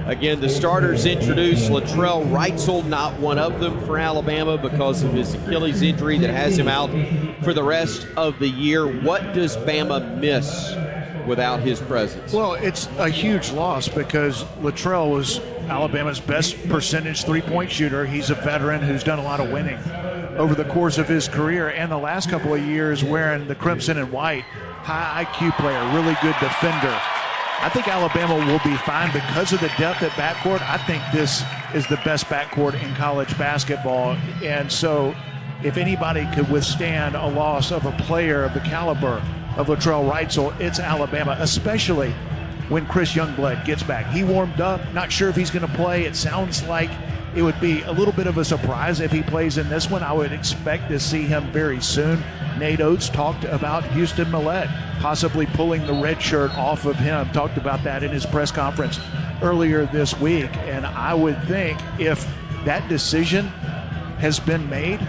Again, the starters introduced Latrell Reitzel, not one of them for Alabama because of his Achilles injury that has him out for the rest of the year. What does Bama miss without his presence? Well, it's a huge loss because Latrell was Alabama's best percentage three-point shooter. He's a veteran who's done a lot of winning over the course of his career and the last couple of years wearing the crimson and white. High IQ player, really good defender. I think Alabama will be fine because of the depth at backcourt. I think this is the best backcourt in college basketball. And so if anybody could withstand a loss of a player of the caliber of Latrell Reitzel, it's Alabama, especially when Chris Youngblood gets back. He warmed up, not sure if he's going to play. It sounds like it would be a little bit of a surprise if he plays in this one. I would expect to see him very soon. Nate Oates talked about Houston Millett possibly pulling the red shirt off of him, talked about that in his press conference earlier this week. And I would think if that decision has been made,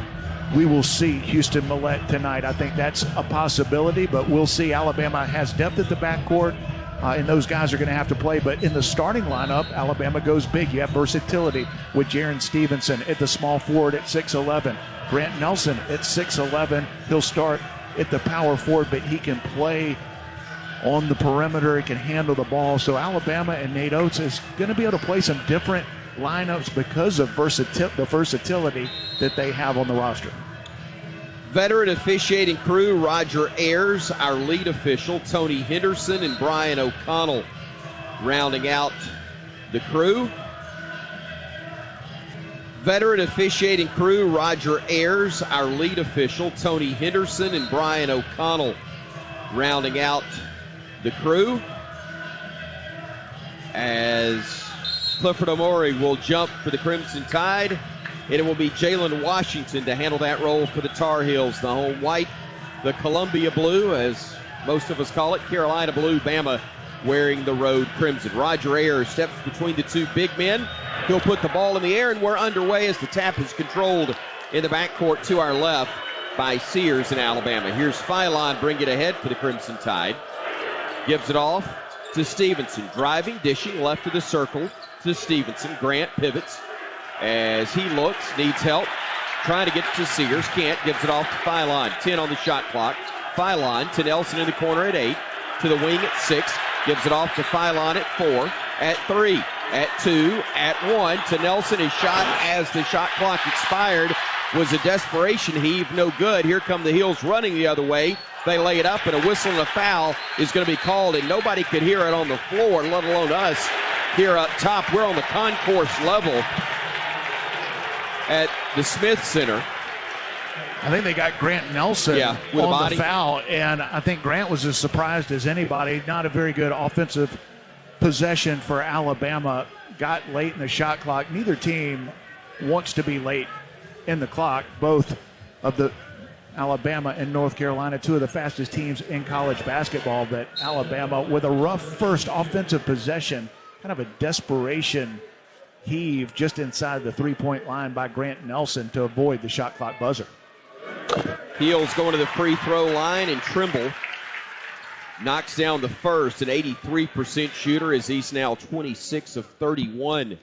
we will see Houston Millett tonight. I think that's a possibility, but we'll see. Alabama has depth at the backcourt, and those guys are going to have to play. But in the starting lineup, Alabama goes big. You have versatility with Jaron Stevenson at the small forward at 6'11". Grant Nelson at 6'11". He'll start at the power forward, but he can play on the perimeter. He can handle the ball. So Alabama and Nate Oates is going to be able to play some different lineups because of the versatility that they have on the roster. Veteran officiating crew, Roger Ayers. Our lead official, Tony Henderson and Brian O'Connell, rounding out the crew. Veteran officiating crew, Roger Ayers. Our lead official, Tony Henderson and Brian O'Connell, rounding out the crew. As Clifford Omori will jump for the Crimson Tide, and it will be Jalen Washington to handle that role for the Tar Heels. The home white, the Columbia blue, as most of us call it, Carolina blue, Bama wearing the road crimson. Roger Ayers steps between the two big men. He'll put the ball in the air, and we're underway as the tap is controlled in the backcourt to our left by Sears in Alabama. Here's Philon bring it ahead for the Crimson Tide. Gives it off to Stevenson. Driving, dishing, left of the circle to Stevenson. Grant pivots as he looks, needs help. Trying to get to Sears, can't. Gives it off to Philon. 10 on the shot clock. Philon to Nelson in the corner at 8. To the wing at 6. Gives it off to Philon at 4. At 3. At 2. At 1. To Nelson. His shot as the shot clock expired was a desperation heave. No good. Here come the Heels running the other way. They lay it up, and a whistle and a foul is going to be called, and nobody could hear it on the floor, let alone us here up top. We're on the concourse level at the Smith Center. I think they got Grant Nelson on the foul, and I think Grant was as surprised as anybody. Not a very good offensive possession for Alabama. Got late in the shot clock. Neither team wants to be late in the clock. Both of the Alabama and North Carolina, two of the fastest teams in college basketball, but Alabama with a rough first offensive possession, kind of a desperation heave just inside the three-point line by Grant Nelson to avoid the shot clock buzzer. Heels going to the free throw line, and Trimble knocks down the first, an 83% shooter, as he's now 26 of 31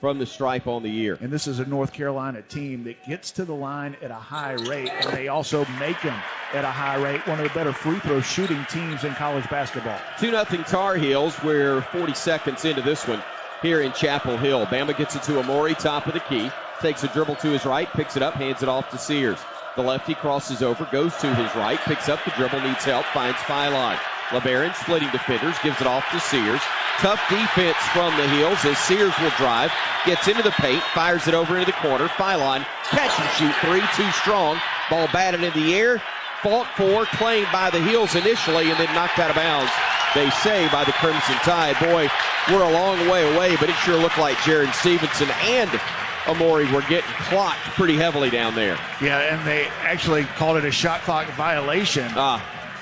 from the stripe on the year. And this is a North Carolina team that gets to the line at a high rate, and they also make them at a high rate. One of the better free throw shooting teams in college basketball. 2-0 Tar Heels. We're 40 seconds into this one here in Chapel Hill. Bama gets it to Amori, top of the key. Takes a dribble to his right, picks it up, hands it off to Sears. The lefty crosses over, goes to his right, picks up the dribble, needs help, finds Philon. LeBaron splitting defenders, gives it off to Sears. Tough defense from the Heels as Sears will drive, gets into the paint, fires it over into the corner. Philon, catch and shoot three, too strong. Ball batted in the air, fought for, claimed by the Heels initially, and then knocked out of bounds, they say, by the Crimson Tide. Boy, we're a long way away, but it sure looked like Jaron Stevenson and Amori were getting clocked pretty heavily down there. Yeah, and they actually called it a shot clock violation.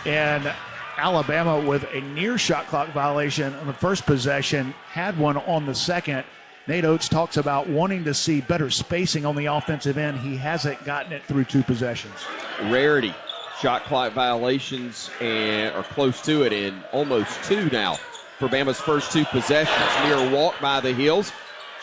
And Alabama, with a near shot clock violation on the first possession, had one on the second. Nate Oates talks about wanting to see better spacing on the offensive end. He hasn't gotten it through two possessions. Rarity. Shot clock violations are close to it in almost two now for Bama's first 2 possessions. Near walk by the Heels.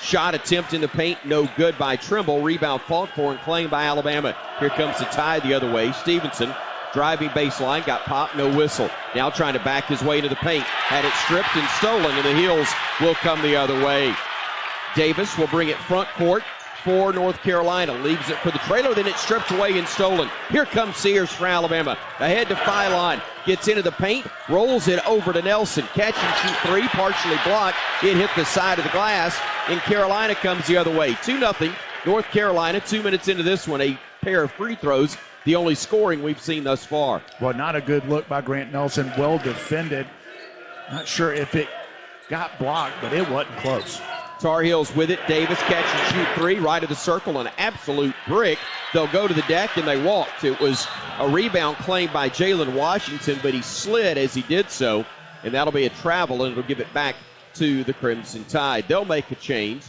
Shot attempt in the paint, no good by Trimble. Rebound fought for and claimed by Alabama. Here comes the tie the other way. Stevenson driving baseline, got popped, no whistle. Now trying to back his way into the paint. Had it stripped and stolen, and the Heels will come the other way. Davis will bring it front court for North Carolina. Leaves it for the trailer, then it's stripped away and stolen. Here comes Sears for Alabama. Ahead to Philon. Gets into the paint, rolls it over to Nelson. Catch and shoot 3, partially blocked. It hit the side of the glass, and Carolina comes the other way. 2-0, North Carolina. 2 minutes into this one, a pair of free throws, the only scoring we've seen thus far. Well, not a good look by Grant Nelson. Well defended. Not sure if it got blocked, but it wasn't close. Tar Heels with it. Davis catch and shoot 3, right of the circle, an absolute brick. They'll go to the deck, and they walked. It was a rebound claimed by Jalen Washington, but he slid as he did so, and that'll be a travel, and it'll give it back to the Crimson Tide. They'll make a change,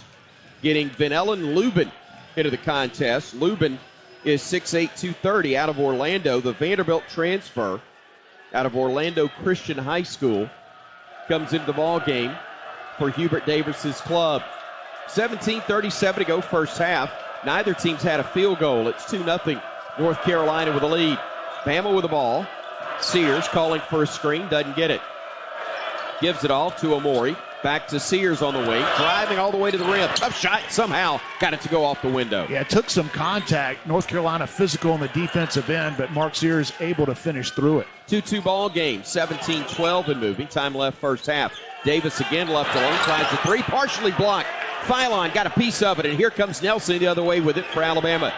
getting Vanellen Lubin into the contest. Lubin is 6'8", 230 out of Orlando. The Vanderbilt transfer out of Orlando Christian High School comes into the ball game for Hubert Davis's club. 17:37 to go first half. Neither team's had a field goal. It's 2-0 North Carolina with a lead. Bama with the ball. Sears calling for a screen, doesn't get it. Gives it off to Amori. Back to Sears on the wing, driving all the way to the rim. Tough shot, somehow got it to go off the window. Yeah, it took some contact. North Carolina physical on the defensive end, but Mark Sears able to finish through it. 2-2 ball game, 17-12 and moving. Time left first half. Davis again left alone, tries the 3, partially blocked. Philon got a piece of it, and here comes Nelson the other way with it for Alabama.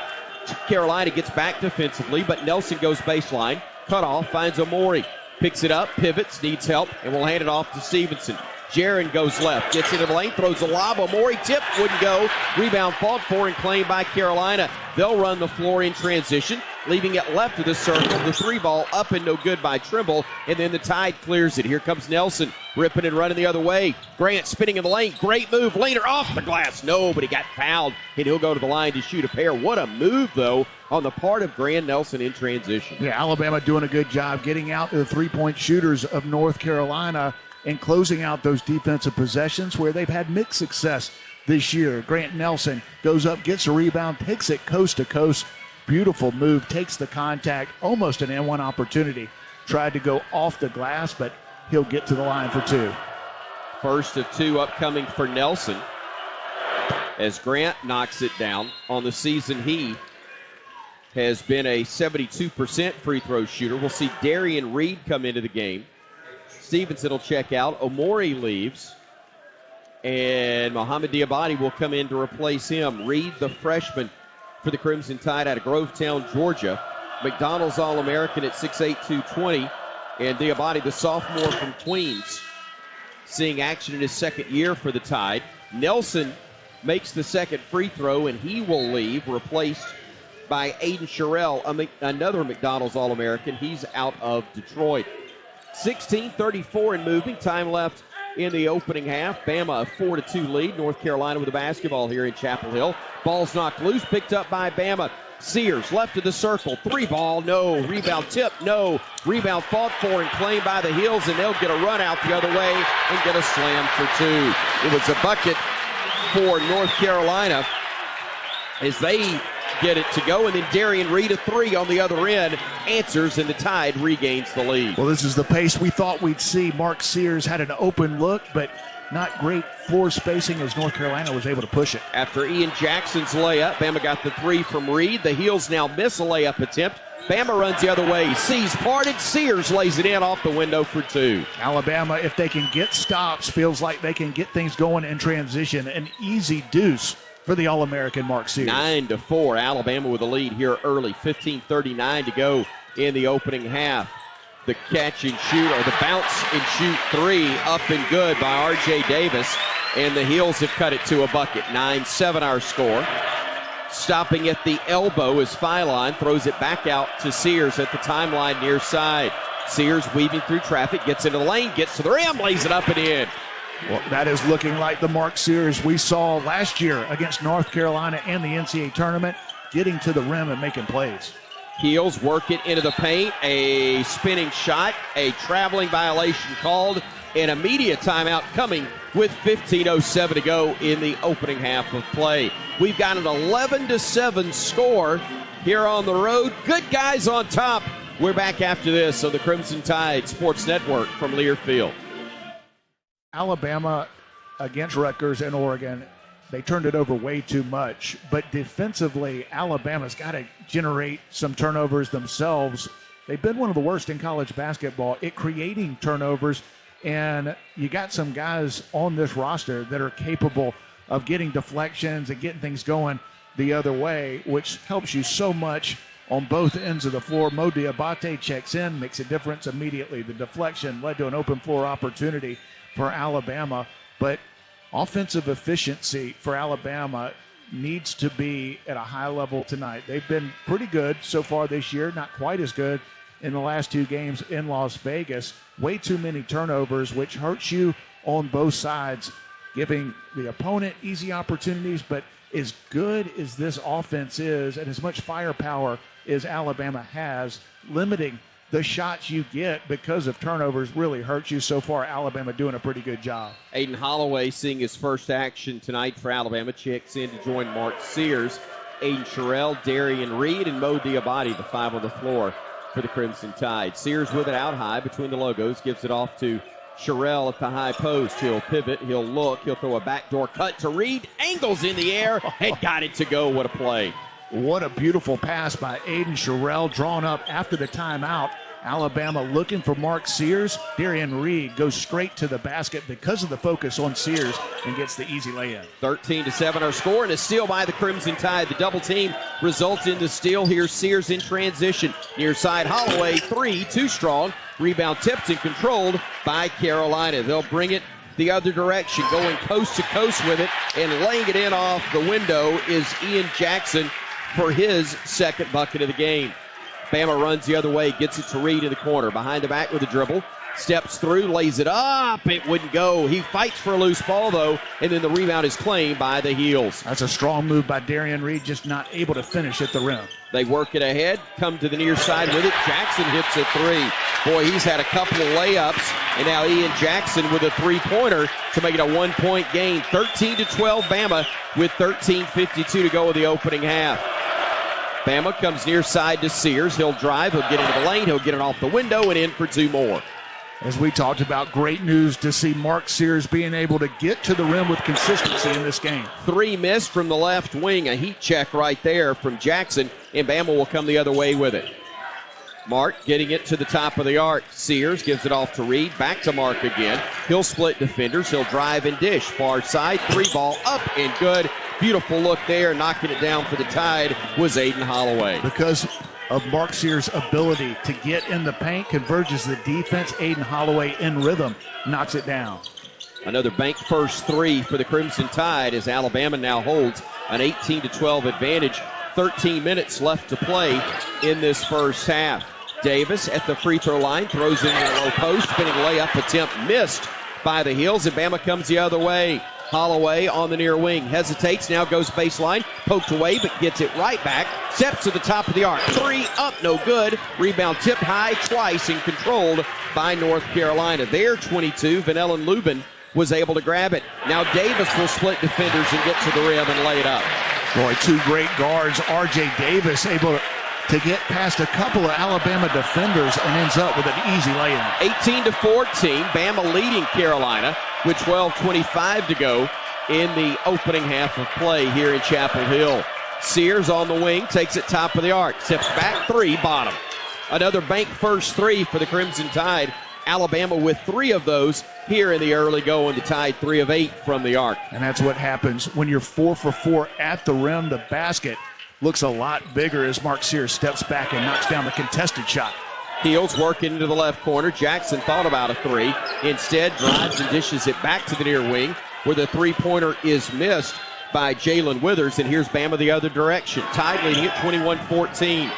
Carolina gets back defensively, but Nelson goes baseline. Cut off, finds Amori. Picks it up, pivots, needs help, and will hand it off to Stevenson. Jaron goes left, gets into the lane, throws a lob. Amori tip, wouldn't go. Rebound fought for and claimed by Carolina. They'll run the floor in transition, leaving it left of the circle. The 3 ball up and no good by Trimble, and then the Tide clears it. Here comes Nelson, ripping and running the other way. Grant spinning in the lane, great move. Later off the glass, no, but he got fouled, and he'll go to the line to shoot a pair. What a move, though, on the part of Grant Nelson in transition. Yeah, Alabama doing a good job getting out to the three-point shooters of North Carolina and closing out those defensive possessions where they've had mixed success this year. Grant Nelson goes up, gets a rebound, takes it coast to coast. Beautiful move, takes the contact, almost an N1 opportunity. Tried to go off the glass, but he'll get to the line for 2. First of 2 upcoming for Nelson as Grant knocks it down. On the season, he has been a 72% free throw shooter. We'll see Darian Reed come into the game. Stevenson will check out. Omori leaves. And Mohamed Diabate will come in to replace him. Reed, the freshman for the Crimson Tide out of Grovetown, Georgia. McDonald's All-American at 6'8", 220. And Diabate, the sophomore from Queens, seeing action in his second year for the Tide. Nelson makes the second free throw, and he will leave, replaced by Aiden Sherrill, another McDonald's All-American. He's out of Detroit. 16:34 and moving. Time left in the opening half. Bama a 4-2 lead. North Carolina with the basketball here in Chapel Hill. Ball's knocked loose, picked up by Bama. Sears left of the circle. 3 ball, no. Rebound tip, no. Rebound fought for and claimed by the Heels, and they'll get a run out the other way and get a slam for 2. It was a bucket for North Carolina as they get it to go, and then Darian Reed a 3 on the other end answers, and the Tide regains the lead. Well, this is the pace we thought we'd see. Mark Sears had an open look, but not great floor spacing as North Carolina was able to push it. After Ian Jackson's layup, Bama got the 3 from Reed. The Heels now miss a layup attempt. Bama runs the other way. Sees parted. Sears lays it in off the window for 2. Alabama, if they can get stops, feels like they can get things going in transition. An easy deuce for the All-American Mark Sears. 9-4, Alabama with a lead here early. 15:39 to go in the opening half. The catch and shoot, or the bounce and shoot 3, up and good by R.J. Davis, and the Heels have cut it to a bucket. 9-7 our score. Stopping at the elbow as Philon throws it back out to Sears at the timeline near side. Sears weaving through traffic, gets into the lane, gets to the rim, lays it up and in. Well, that is looking like the Mark Sears we saw last year against North Carolina and the NCAA tournament, getting to the rim and making plays. Heels work it into the paint. A spinning shot, a traveling violation called. and a media timeout coming with 15:07 to go in the opening half of play. We've got an 11-7 score here on the road. Good guys on top. We're back after this on the Crimson Tide Sports Network from Learfield. Alabama against Rutgers and Oregon, they turned it over way too much. But defensively, Alabama's got to generate some turnovers themselves. They've been one of the worst in college basketball at creating turnovers. And you got some guys on this roster that are capable of getting deflections and getting things going the other way, which helps you so much on both ends of the floor. Mo Diabate checks in, makes a difference immediately. The deflection led to an open floor opportunity for Alabama. But offensive efficiency for Alabama needs to be at a high level tonight. They've been pretty good so far this year, not quite as good in the last two games in Las Vegas. Way too many turnovers, which hurts you on both sides, giving the opponent easy opportunities. But as good as this offense is and as much firepower as Alabama has, limiting the shots you get because of turnovers really hurts you. So far, Alabama doing a pretty good job. Aiden Holloway seeing his first action tonight for Alabama. Checks in to join Mark Sears, Aiden Sherrill, Darian Reed, and Mo Diabate, the five on the floor for the Crimson Tide. Sears with it out high between the logos, gives it off to Sherrill at the high post. He'll pivot, he'll look, he'll throw a backdoor cut to Reed, angles in the air, and got it to go. What a play. What a beautiful pass by Aiden Sherrill, drawn up after the timeout. Alabama looking for Mark Sears. Darian Reed goes straight to the basket because of the focus on Sears and gets the easy lay-in. 13-7 our score, and a steal by the Crimson Tide. The double team results in the steal. Here's Sears in transition. Near side, Holloway, three, too strong. Rebound tipped and controlled by Carolina. They'll bring it the other direction, going coast to coast with it, and laying it in off the window is Ian Jackson for his second bucket of the game. Bama runs the other way, gets it to Reed in the corner. Behind the back with a dribble. Steps through, lays it up. It wouldn't go. He fights for a loose ball, though, and then the rebound is claimed by the Heels. That's a strong move by Darian Reed, just not able to finish at the rim. They work it ahead, come to the near side with it. Jackson hits a three. Boy, he's had a couple of layups, and now Ian Jackson with a three-pointer to make it a one-point game. 13-12 Bama with 13:52 to go in the opening half. Bama comes near side to Sears. He'll drive. He'll get into the lane. He'll get it off the window and in for two more. As we talked about, great news to see Mark Sears being able to get to the rim with consistency in this game. Three missed from the left wing. A heat check right there from Jackson, and Bama will come the other way with it. Mark getting it to the top of the arc. Sears gives it off to Reed. Back to Mark again. He'll split defenders. He'll drive and dish. Far side. Three ball up and good. Beautiful look there. Knocking it down for the Tide was Aiden Holloway. Because of Mark Sears' ability to get in the paint, converges the defense. Aiden Holloway in rhythm knocks it down. Another bank first three for the Crimson Tide as Alabama now holds an 18-12 advantage. 13 minutes left to play in this first half. Davis at the free throw line, throws in the low post, spinning layup attempt missed by the Heels, and Bama comes the other way. Holloway on the near wing, hesitates, now goes baseline, poked away, but gets it right back, steps to the top of the arc. Three up, no good. Rebound tipped high twice and controlled by North Carolina. There, 22, Vanellan Lubin was able to grab it. Now Davis will split defenders and get to the rim and lay it up. Boy, two great guards. R.J. Davis able to get past a couple of Alabama defenders and ends up with an easy lay-in. 18-14, Bama leading Carolina with 12:25 to go in the opening half of play here in Chapel Hill. Sears on the wing, takes it top of the arc, steps back, three, bottom. Another bank first three for the Crimson Tide. Alabama with three of those here in the early going. The Tide 3 of 8 from the arc. And that's what happens when you're 4 for 4 at the rim. The basket looks a lot bigger as Mark Sears steps back and knocks down the contested shot. Heels working into the left corner. Jackson thought about a three. Instead, drives and dishes it back to the near wing where the three-pointer is missed by Jalen Withers. And here's Bama the other direction. Tide leading at 21-14.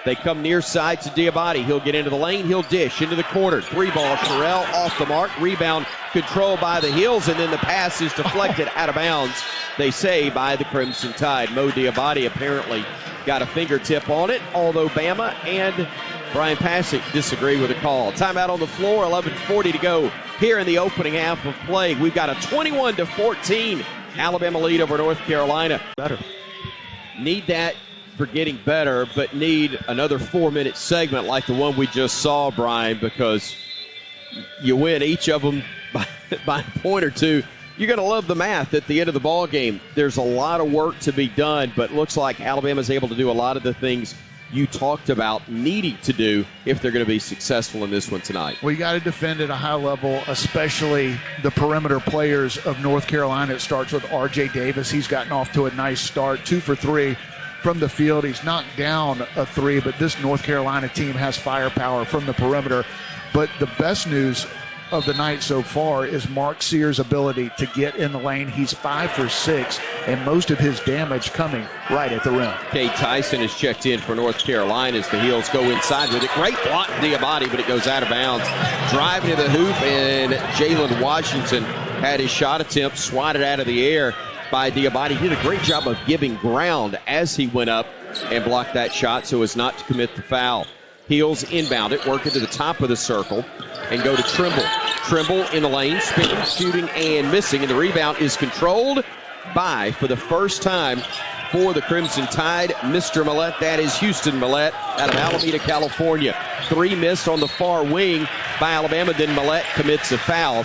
They come near side to Diabate. He'll get into the lane. He'll dish into the corner. Three ball. Sherrill off the mark. Rebound controlled by the Heels, and then the pass is deflected out of bounds, they say, by the Crimson Tide. Mo Diabate apparently got a fingertip on it, although Bama and Brian Pasick disagreed with the call. Timeout on the floor, 11:40 to go here in the opening half of play. We've got a 21-14 Alabama lead over North Carolina. Better. Need that for getting better, but need another 4-minute segment like the one we just saw, Brian, because you win each of them by a point or two. You're going to love the math at the end of the ball game. There's a lot of work to be done, but looks like Alabama's able to do a lot of the things you talked about needing to do if they're going to be successful in this one tonight. Well, you got to defend at a high level, especially the perimeter players of North Carolina. It starts with R.J. Davis. He's gotten off to a nice start, 2 for 3 from the field. He's knocked down a 3, but this North Carolina team has firepower from the perimeter. But the best news of the night so far is Mark Sears' ability to get in the lane. He's 5 for 6, and most of his damage coming right at the rim. Cade Tyson has checked in for North Carolina as the Heels go inside with it. Great block, Diabate, but it goes out of bounds. Driving to the hoop, and Jalen Washington had his shot attempt swatted out of the air by Diabate. He did a great job of giving ground as he went up and blocked that shot so as not to commit the foul. Heels inbound it, working to the top of the circle, and go to Trimble. Trimble in the lane, spinning, shooting, and missing, and the rebound is controlled by, for the first time for the Crimson Tide, Mr. Millett. That is Houston Millett out of Alameda, California. 3 missed on the far wing by Alabama, then Millett commits a foul.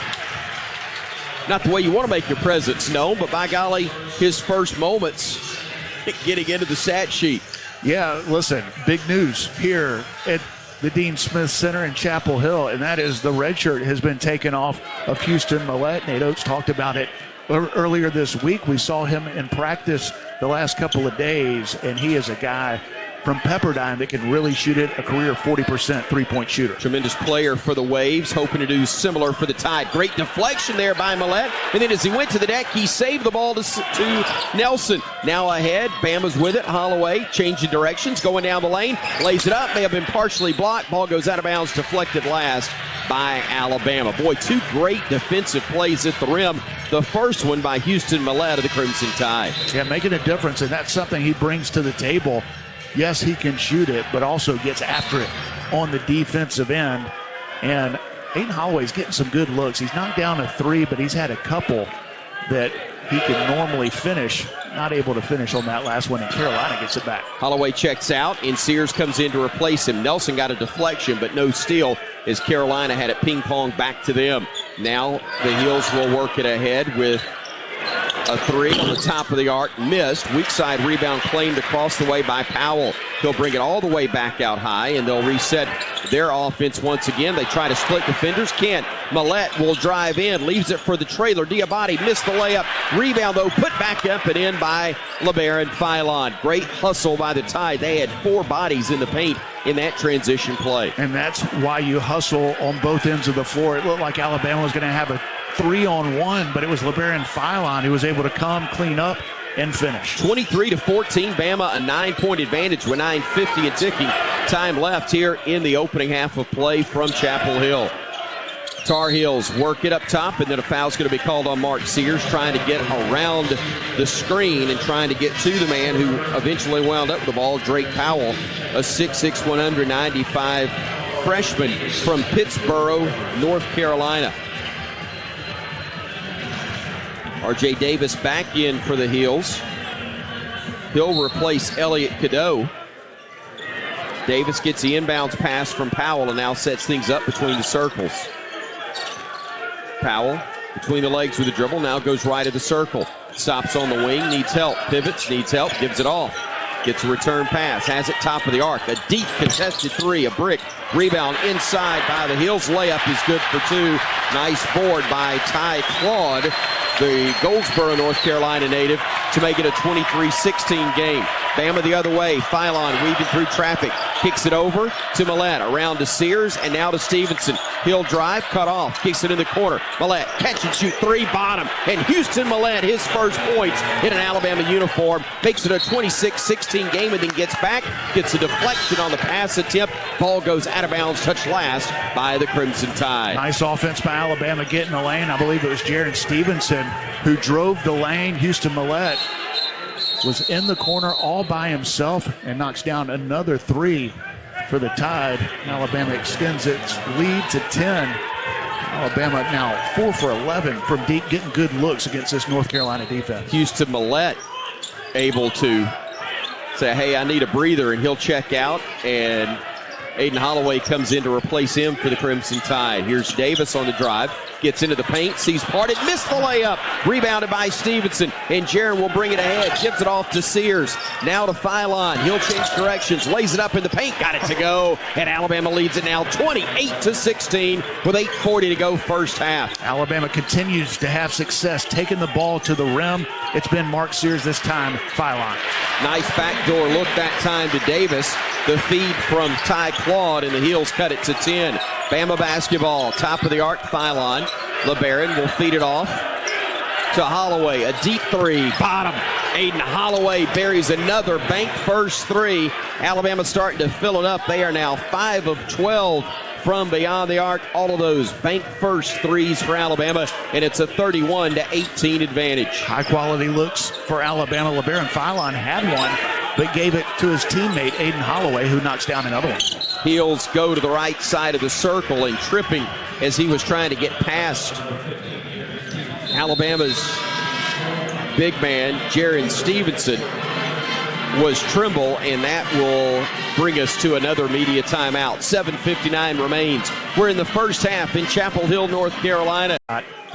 Not the way you want to make your presence known, but by golly, his first moments getting into the stat sheet. Yeah, listen, big news here at the Dean Smith Center in Chapel Hill, and that is the red shirt has been taken off of Houston Millett. Nate Oates talked about it earlier this week. We saw him in practice the last couple of days, and he is a guy from Pepperdine that can really shoot it, a career 40% three-point shooter. Tremendous player for the Waves, hoping to do similar for the Tide. Great deflection there by Millett, and then as he went to the deck, he saved the ball to Nelson. Now ahead, Bama's with it. Holloway changing directions, going down the lane, lays it up, may have been partially blocked. Ball goes out of bounds, deflected last by Alabama. Boy, 2 great defensive plays at the rim. The first one by Houston Millett of the Crimson Tide. Yeah, making a difference, and that's something he brings to the table. Yes, he can shoot it, but also gets after it on the defensive end. And Aiden Holloway's getting some good looks. He's knocked down a 3, but he's had a couple that he can normally finish. Not able to finish on that last one, and Carolina gets it back. Holloway checks out, and Sears comes in to replace him. Nelson got a deflection, but no steal as Carolina had it ping-pong back to them. Now the Heels will work it ahead with a 3 on the top of the arc, missed. Weak side rebound claimed across the way by Powell. He'll bring it all the way back out high, and they'll reset their offense once again. They try to split defenders, can't. Millett will drive in, leaves it for the trailer. Diabate missed the layup. Rebound, though, put back up and in by LeBaron Philon. Great hustle by the Tide. They had 4 bodies in the paint in that transition play. And that's why you hustle on both ends of the floor. It looked like Alabama was going to have a 3-on-1, but it was LeBaron Philon who was able to come, clean up, and finish. 23-14, Bama, a 9-point advantage with 9:50 and ticking time left here in the opening half of play from Chapel Hill. Tar Heels work it up top, and then a foul's going to be called on Mark Sears, trying to get around the screen and trying to get to the man who eventually wound up with the ball, Drake Powell, a 6'6", 195 freshman from Pittsboro, North Carolina. R.J. Davis back in for the Heels. He'll replace Elliot Cadeau. Davis gets the inbounds pass from Powell and now sets things up between the circles. Powell between the legs with the dribble, now goes right of the circle. Stops on the wing, needs help, pivots, needs help, gives it off. Gets a return pass, has it top of the arc. A deep contested 3, a brick. Rebound inside by the Heels. Layup is good for 2. Nice board by Ty Claude, the Goldsboro, North Carolina native, to make it a 23-16 game. Bama the other way. Philon weaving through traffic. Kicks it over to Millett. Around to Sears and now to Stevenson. He'll drive, cut off. Kicks it in the corner. Millett, catch and shoot 3, bottom. And Houston Millett, his first points in an Alabama uniform. Makes it a 26-16 game and then gets back. Gets a deflection on the pass attempt. Ball goes out of bounds, touched last by the Crimson Tide. Nice offense by Alabama getting the lane. I believe it was Jared Stevenson who drove the lane. Houston Millett was in the corner all by himself and knocks down another 3 for the Tide. Alabama extends its lead to 10. Alabama now 4 for 11 from deep, getting good looks against this North Carolina defense. Houston Millette able to say, hey, I need a breather, and he'll check out, and Aiden Holloway comes in to replace him for the Crimson Tide. Here's Davis on the drive. Gets into the paint, sees parted, missed the layup. Rebounded by Stevenson, and Jaron will bring it ahead. Gives it off to Sears. Now to Philon. He'll change directions, lays it up in the paint, got it to go. And Alabama leads it now 28-16 with 8:40 to go first half. Alabama continues to have success taking the ball to the rim. It's been Mark Sears this time, Philon. Nice backdoor look that time to Davis. The feed from Ty Claude, and the Heels cut it to 10. Bama basketball, top of the arc, Philon. LeBaron will feed it off to Holloway. A deep three, bottom. Aiden Holloway buries another bank first three. Alabama starting to fill it up. They are now 5 of 12 from beyond the arc. All of those bank first threes for Alabama, and it's a 31-18 advantage. High quality looks for Alabama. LeBaron Philon had one, but gave it to his teammate, Aiden Holloway, who knocks down another one. Heels go to the right side of the circle, and tripping as he was trying to get past Alabama's big man, Jaron Stevenson, was Trimble, and that will bring us to another media timeout. 7:59 remains. We're in the first half in Chapel Hill, North Carolina.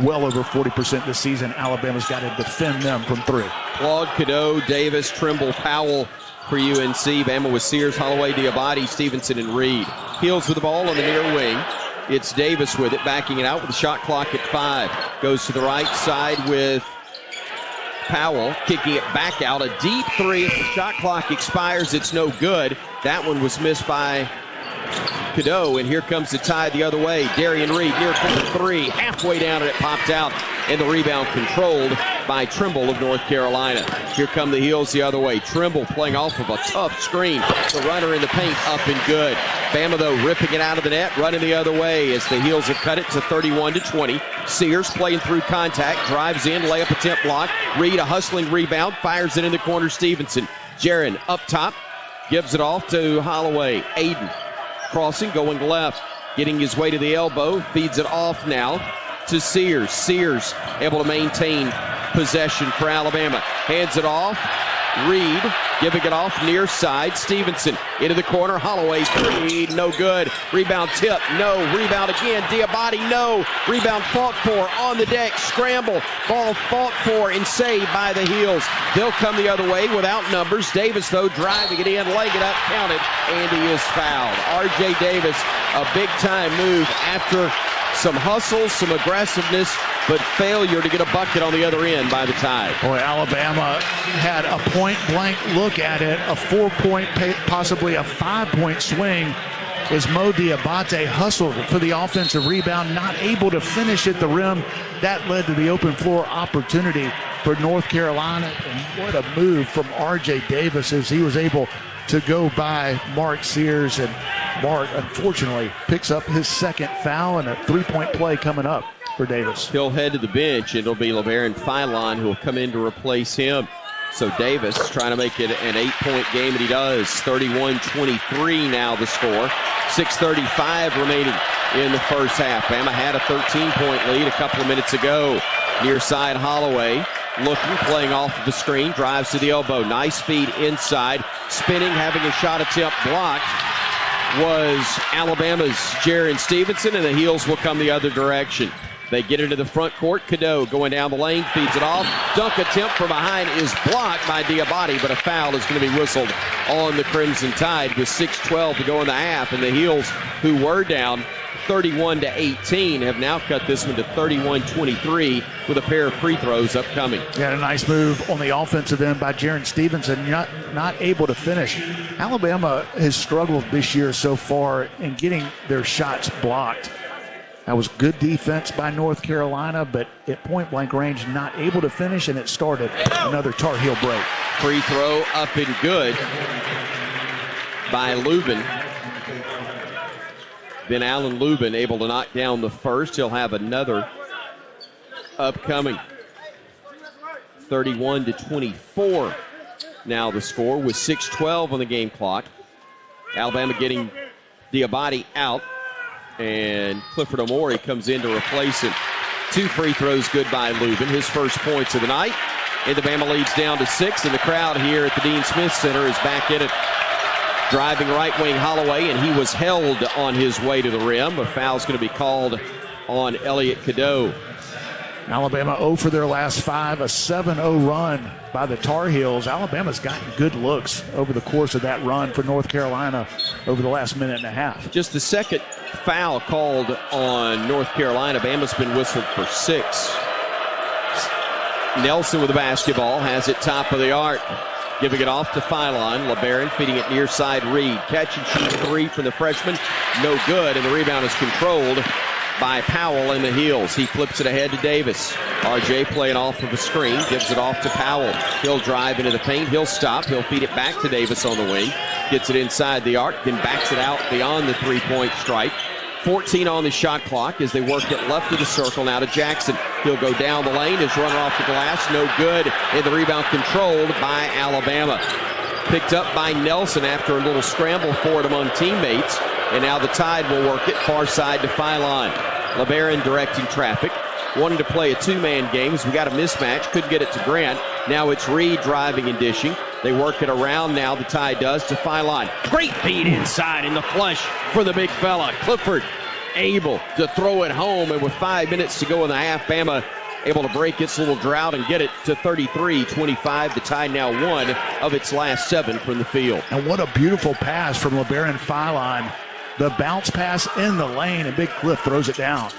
Well over 40% this season. Alabama's got to defend them from three. Claude Cadeau, Davis, Trimble, Powell for UNC. Bama with Sears, Holloway, Diabate, Stevenson, and Reed. Heels with the ball on the near wing. It's Davis with it, backing it out with the shot clock at 5. Goes to the right side with Powell, kicking it back out. A deep three. If the shot clock expires, it's no good. That one was missed by Cadeau, and here comes the Tide the other way. Darian Reed near corner three, halfway down, and it popped out, and the rebound controlled by Trimble of North Carolina. Here come the Heels the other way. Trimble playing off of a tough screen. The runner in the paint up and good. Bama, though, ripping it out of the net, running the other way as the Heels have cut it to 31-20. Sears playing through contact, drives in, layup attempt block. Reed, a hustling rebound, fires it in the corner. Stevenson. Jaron up top, gives it off to Holloway. Aiden crossing, going left, getting his way to the elbow, feeds it off now to Sears. Sears able to maintain possession for Alabama. Hands it off. Reed giving it off near side. Stevenson into the corner. Holloway three, no good. Rebound tip, no. Rebound again. Diabate, no. Rebound fought for on the deck. Scramble. Ball fought for and saved by the Heels. They'll come the other way without numbers. Davis, though, driving it in, laying it up, counted, and he is fouled. R.J. Davis, a big-time move after some hustle, some aggressiveness, but failure to get a bucket on the other end by the Tide. Boy, Alabama had a point-blank look at it, a 4-point, possibly a 5-point swing as Mo Diabate hustled for the offensive rebound, not able to finish at the rim. That led to the open floor opportunity for North Carolina, and what a move from R.J. Davis as he was able to go by Mark Sears, and Mark, unfortunately, picks up his second foul, and a 3-point play coming up for Davis. He'll head to the bench. It'll be LeBaron Philon who will come in to replace him. So Davis trying to make it an 8-point game, and he does. 31-23 now the score. 6:35 remaining in the first half. Bama had a 13-point lead a couple of minutes ago. Near side Holloway. Looking, playing off of the screen, drives to the elbow. Nice feed inside. Spinning, having a shot attempt blocked was Alabama's Jaron Stevenson, and the Heels will come the other direction. They get into the front court. Cadeau going down the lane, feeds it off. Dunk attempt from behind is blocked by Diabate, but a foul is going to be whistled on the Crimson Tide with 6:12 to go in the half, and the Heels, who were down 31-18, have now cut this one to 31-23 with a pair of free throws upcoming. Got a nice move on the offensive end by Jaron Stevenson, not able to finish. Alabama has struggled this year so far in getting their shots blocked. That was good defense by North Carolina, but at point-blank range, not able to finish, and it started another Tar Heel break. Free throw up and good by Lubin. Then Alan Lubin able to knock down the first. He'll have another upcoming. 31-24 now the score with 6:12 on the game clock. Alabama getting Diabate out, and Clifford Omori comes in to replace him. 2 free throws good by Lubin, his first points of the night. And the Bama leads down to 6, and the crowd here at the Dean Smith Center is back in it. Driving right wing Holloway, and he was held on his way to the rim. A foul's going to be called on Elliot Cadeau. Alabama 0 for their last 5, a 7-0 run by the Tar Heels. Alabama's gotten good looks over the course of that run for North Carolina over the last minute and a half. Just the second foul called on North Carolina. Bama's been whistled for 6. Nelson with the basketball, has it top of the arc. Giving it off to Philon. LeBaron feeding it near side Reed. Catch and shoot 3 from the freshman. No good, and the rebound is controlled by Powell in the Heels. He flips it ahead to Davis. RJ playing off of a screen, gives it off to Powell. He'll drive into the paint. He'll stop. He'll feed it back to Davis on the wing. Gets it inside the arc, then backs it out beyond the three-point stripe. 14 on the shot clock as they work it left of the circle now to Jackson. He'll go down the lane. His runner off the glass, no good. And the rebound controlled by Alabama. Picked up by Nelson after a little scramble for it among teammates. And now the Tide will work it far side to Philon. LeBaron directing traffic. Wanted to play a two-man game as we got a mismatch. Couldn't get it to Grant. Now it's Reed driving and dishing. They work it around now, the Tide does, to Philon. Great feed inside in the flush for the big fella. Clifford able to throw it home. And with 5 minutes to go in the half, Bama able to break its little drought and get it to 33-25. The Tide now 1 of its last 7 from the field. And what a beautiful pass from LeBaron Philon. The bounce pass in the lane, and Big Cliff throws it down.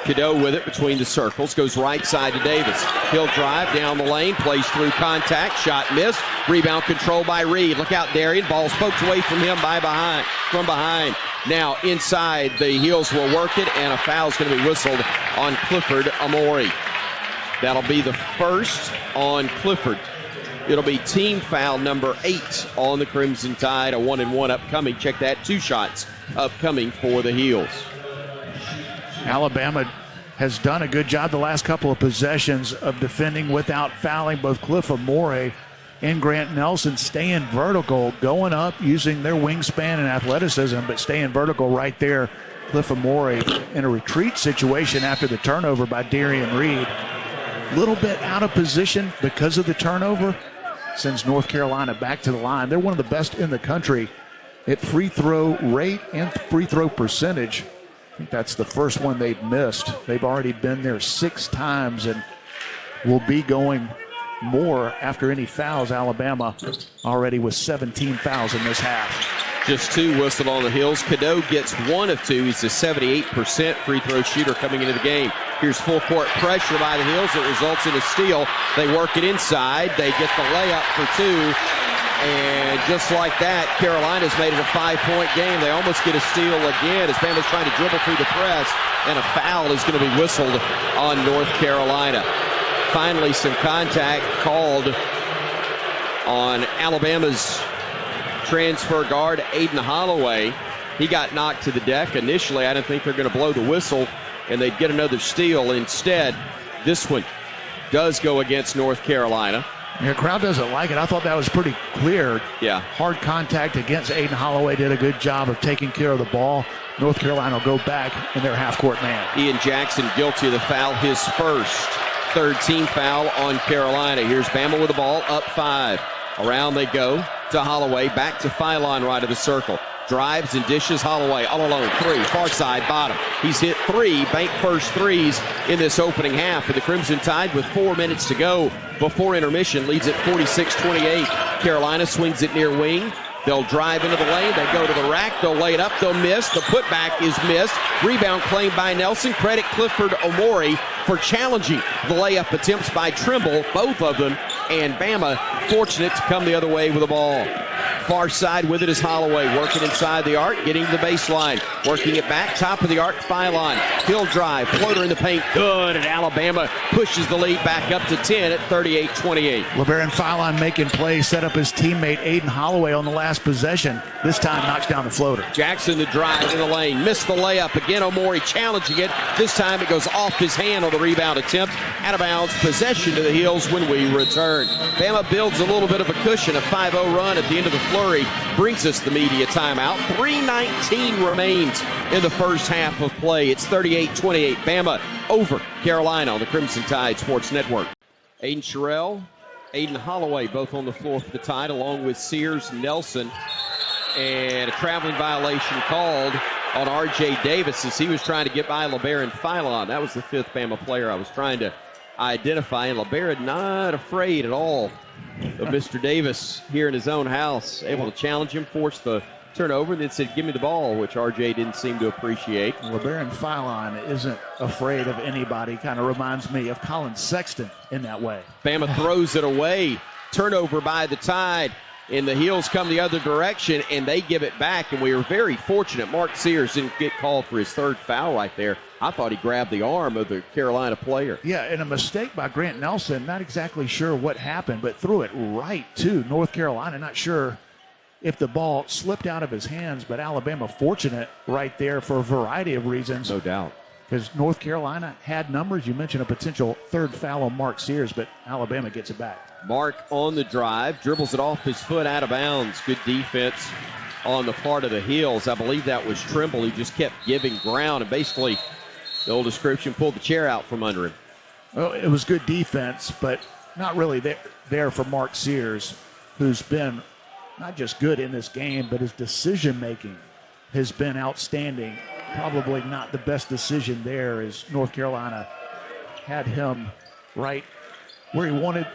Cadeau with it between the circles, goes right side to Davis. He'll drive down the lane, plays through contact, shot missed. Rebound controlled by Reed. Look out, Darian. Ball's poked away from him from behind. Now inside, the Heels will work it, and a foul's going to be whistled on Clifford Omori. That'll be the first on Clifford. It'll be team foul number 8 on the Crimson Tide. A 1-and-1 upcoming. Check that, 2 shots upcoming for the Heels. Alabama has done a good job the last couple of possessions of defending without fouling. Both Cliff Omori and Grant Nelson staying vertical, going up, using their wingspan and athleticism, but staying vertical right there. Cliff Omori in a retreat situation after the turnover by Darian Reed. A little bit out of position because of the turnover. Sends North Carolina back to the line. They're one of the best in the country at free throw rate and free throw percentage. I think that's the first one they've missed. They've already been there 6 times and will be going more after any fouls. Alabama already with 17 fouls in this half. Just 2 whistled on the Heels. Cadeau gets 1 of 2. He's a 78% free throw shooter coming into the game. Here's full court pressure by the Heels. It results in a steal. They work it inside. They get the layup for 2. And just like that, Carolina's made it a 5-point game. They almost get a steal again as Bama's trying to dribble through the press. And a foul is going to be whistled on North Carolina. Finally, some contact called on Alabama's transfer guard, Aiden Holloway. He got knocked to the deck. Initially, I didn't think they're going to blow the whistle and they'd get another steal. Instead, this one does go against North Carolina. The crowd doesn't like it. I thought that was pretty clear. Yeah. Hard contact against Aiden Holloway. Did a good job of taking care of the ball. North Carolina will go back in their half-court man. Ian Jackson guilty of the foul, his first. 3rd team foul on Carolina. Here's Bama with the ball, up 5. Around they go to Holloway, back to Philon right of the circle. Drives and dishes. Holloway all alone. 3, far side, bottom. He's hit 3 bank first threes in this opening half. And the Crimson Tide, with 4 minutes to go before intermission, leads at 46-28. Carolina swings it near wing. They'll drive into the lane. They go to the rack. They'll lay it up. They'll miss. The putback is missed. Rebound claimed by Nelson. Credit Clifford Omori for challenging the layup attempts by Trimble, both of them. And Bama fortunate to come the other way with the ball. Far side with it is Holloway, working inside the arc, getting to the baseline, working it back, top of the arc, Philon. He'll drive, floater in the paint, good, and Alabama pushes the lead back up to 10 at 38-28. LeBaron Philon making plays, set up his teammate Aiden Holloway on the last possession. This time knocks down the floater. Jackson the drive in the lane, missed the layup. Again, Omori challenging it. This time it goes off his hand on the rebound attempt. Out of bounds, possession to the Heels when we return. Bama builds a little bit of a cushion, a 5-0 run at the end of the flurry brings us the media timeout. 3:19 remains in the first half of play. It's 38-28. Bama over Carolina on the Crimson Tide Sports Network. Aiden Sherrill, Aiden Holloway both on the floor for the Tide, along with Sears Nelson. And a traveling violation called on R.J. Davis as he was trying to get by LeBaron Philon. That was the fifth Bama player I was trying to identify. And LeBaron not afraid at all of Mr. Davis here in his own house. Able to challenge him, force the turnover, and then said, give me the ball, which R.J. didn't seem to appreciate. LeBaron Philon isn't afraid of anybody. Kind of reminds me of Colin Sexton in that way. Bama throws it away. Turnover by the Tide. And the Heels come the other direction, and they give it back. And we were very fortunate. Mark Sears didn't get called for his third foul right there. I thought he grabbed the arm of the Carolina player. Yeah, and a mistake by Grant Nelson. Not exactly sure what happened, but threw it right to North Carolina. Not sure if the ball slipped out of his hands, but Alabama fortunate right there for a variety of reasons. No doubt. Because North Carolina had numbers. You mentioned a potential third foul on Mark Sears, but Alabama gets it back. Mark on the drive, dribbles it off his foot out of bounds. Good defense on the part of the Heels. I believe that was Trimble. He just kept giving ground and basically, the old description, pulled the chair out from under him. Well, it was good defense, but not really there for Mark Sears, who's been not just good in this game, but his decision-making has been outstanding. Probably not the best decision there, as North Carolina had him right where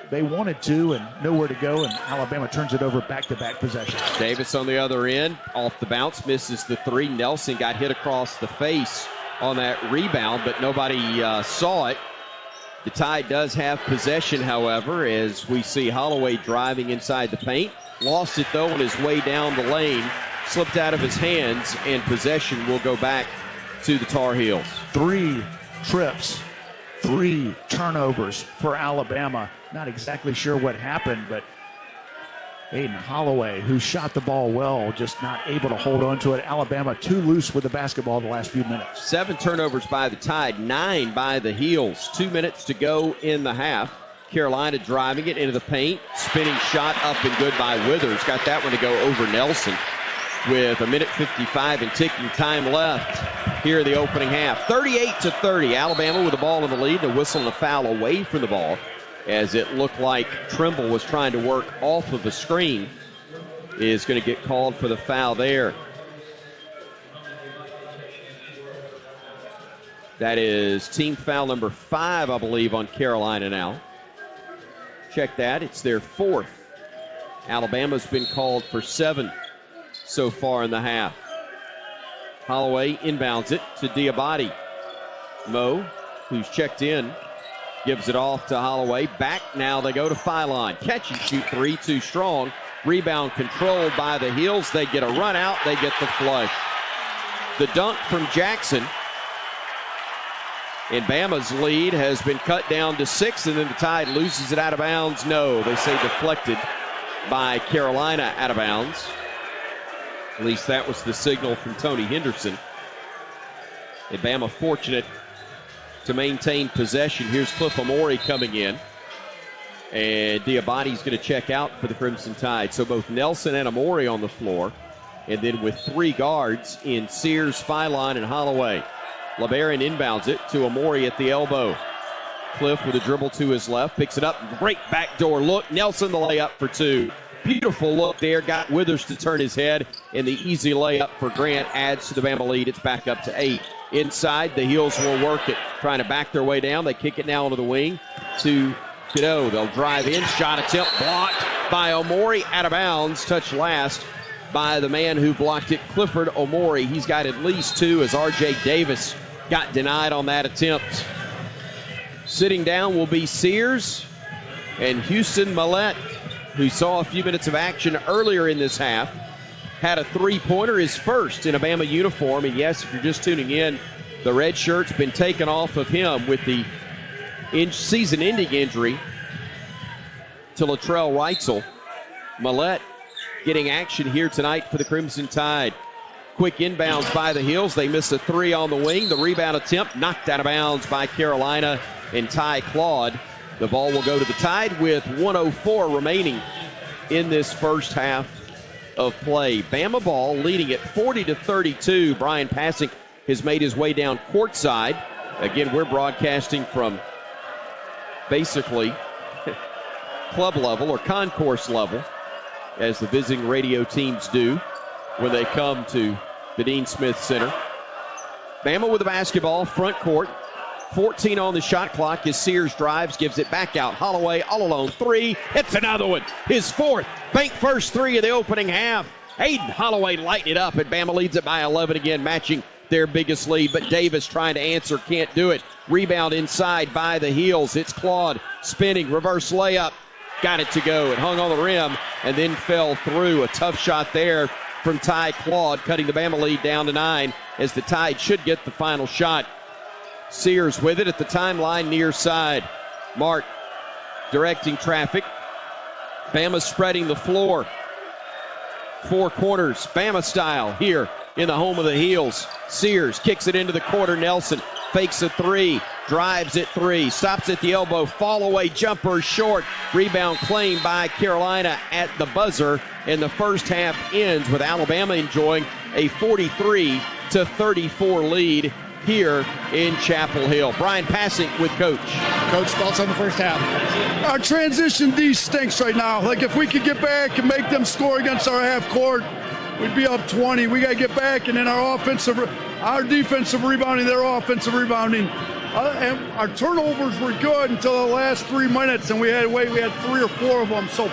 they wanted to, and nowhere to go, and Alabama turns it over back-to-back possessions. Davis on the other end, off the bounce, misses the three. Nelson got hit across the face on that rebound, but nobody saw it. The Tide does have possession, however, as we see Holloway driving inside the paint. Lost it, though, on his way down the lane. Slipped out of his hands, and possession will go back to the Tar Heels. 3 trips, 3 turnovers for Alabama. Not exactly sure what happened, but Aiden Holloway, who shot the ball well, just not able to hold on to it. Alabama too loose with the basketball the last few minutes. 7 turnovers by the Tide, 9 by the Heels. 2 minutes to go in the half. Carolina driving it into the paint. Spinning shot up and good by Withers. Got that one to go over Nelson with 1:55 and ticking time left here in the opening half. 38-30. Alabama with the ball in the lead. A whistle and a foul away from the ball, as it looked like Trimble was trying to work off of the screen. Is going to get called for the foul there. That is team foul number 5, I believe, on Carolina now. Check that. It's their 4th. Alabama's been called for 7 so far in the half. Holloway inbounds it to Diabate. Mo, who's checked in, gives it off to Holloway. Back now they go to Philon. Catch and shoot 3, too strong. Rebound controlled by the Heels. They get a run out. They get the flush. The dunk from Jackson. And Bama's lead has been cut down to 6, and then the Tide loses it out of bounds. No, they say deflected by Carolina out of bounds. At least that was the signal from Tony Henderson. And Bama fortunate to maintain possession. Here's Cliff Amore coming in. And Diabate's going to check out for the Crimson Tide. So both Nelson and Amore on the floor. And then with 3 guards in Sears, Philon, and Holloway. LeBaron inbounds it to Amore at the elbow. Cliff with a dribble to his left, picks it up. Great backdoor look. Nelson the layup for 2. Beautiful look there. Got Withers to turn his head, and the easy layup for Grant adds to the Bama lead. It's back up to 8. Inside, the Heels will work it, trying to back their way down. They kick it now onto the wing to Cadeau. They'll drive in. Shot attempt blocked by Amore, out of bounds. Touched last by the man who blocked it, Clifford Amore. He's got at least 2, as R.J. Davis got denied on that attempt. Sitting down will be Sears and Houston Millette, who saw a few minutes of action earlier in this half. Had a 3-pointer, his first in a Bama uniform. And yes, if you're just tuning in, the red shirt's been taken off of him with the season-ending injury to Latrell Reitzel. Millette getting action here tonight for the Crimson Tide. Quick inbounds by the Heels. They miss a 3 on the wing. The rebound attempt knocked out of bounds by Carolina and Ty Claude. The ball will go to the Tide with 1:04 remaining in this first half of play. Bama ball leading it 40-32. Brian Passink has made his way down courtside. Again, we're broadcasting from basically club level or concourse level, as the visiting radio teams do when they come to the Dean Smith Center. Bama with the basketball, front court. 14 on the shot clock as Sears drives, gives it back out. Holloway all alone, three, hits another one. His fourth, bank first three of the opening half. Aiden Holloway lighting it up, and Bama leads it by 11 again, matching their biggest lead. But Davis trying to answer, can't do it. Rebound inside by the heels. It's Claude spinning, reverse layup. Got it to go. It hung on the rim and then fell through. A tough shot there from Ty Claude, cutting the Bama lead down to 9 as the Tide should get the final shot. Sears with it at the timeline near side. Mark directing traffic. Bama spreading the floor. Four corners, Bama style here in the home of the heels. Sears kicks it into the corner. Nelson fakes a three, drives at three, stops at the elbow, fall away jumper short. Rebound claimed by Carolina at the buzzer. And the first half ends with Alabama enjoying a 43-34 lead here in Chapel Hill. Brian Passink with Coach. Coach, thoughts on the first half? Our transition D stinks right now. Like, if we could get back and make them score against our half court, we'd be up 20. We got to get back, and then our defensive rebounding, their offensive rebounding. And our turnovers were good until the last 3 minutes, and we had 3 or 4 of them. So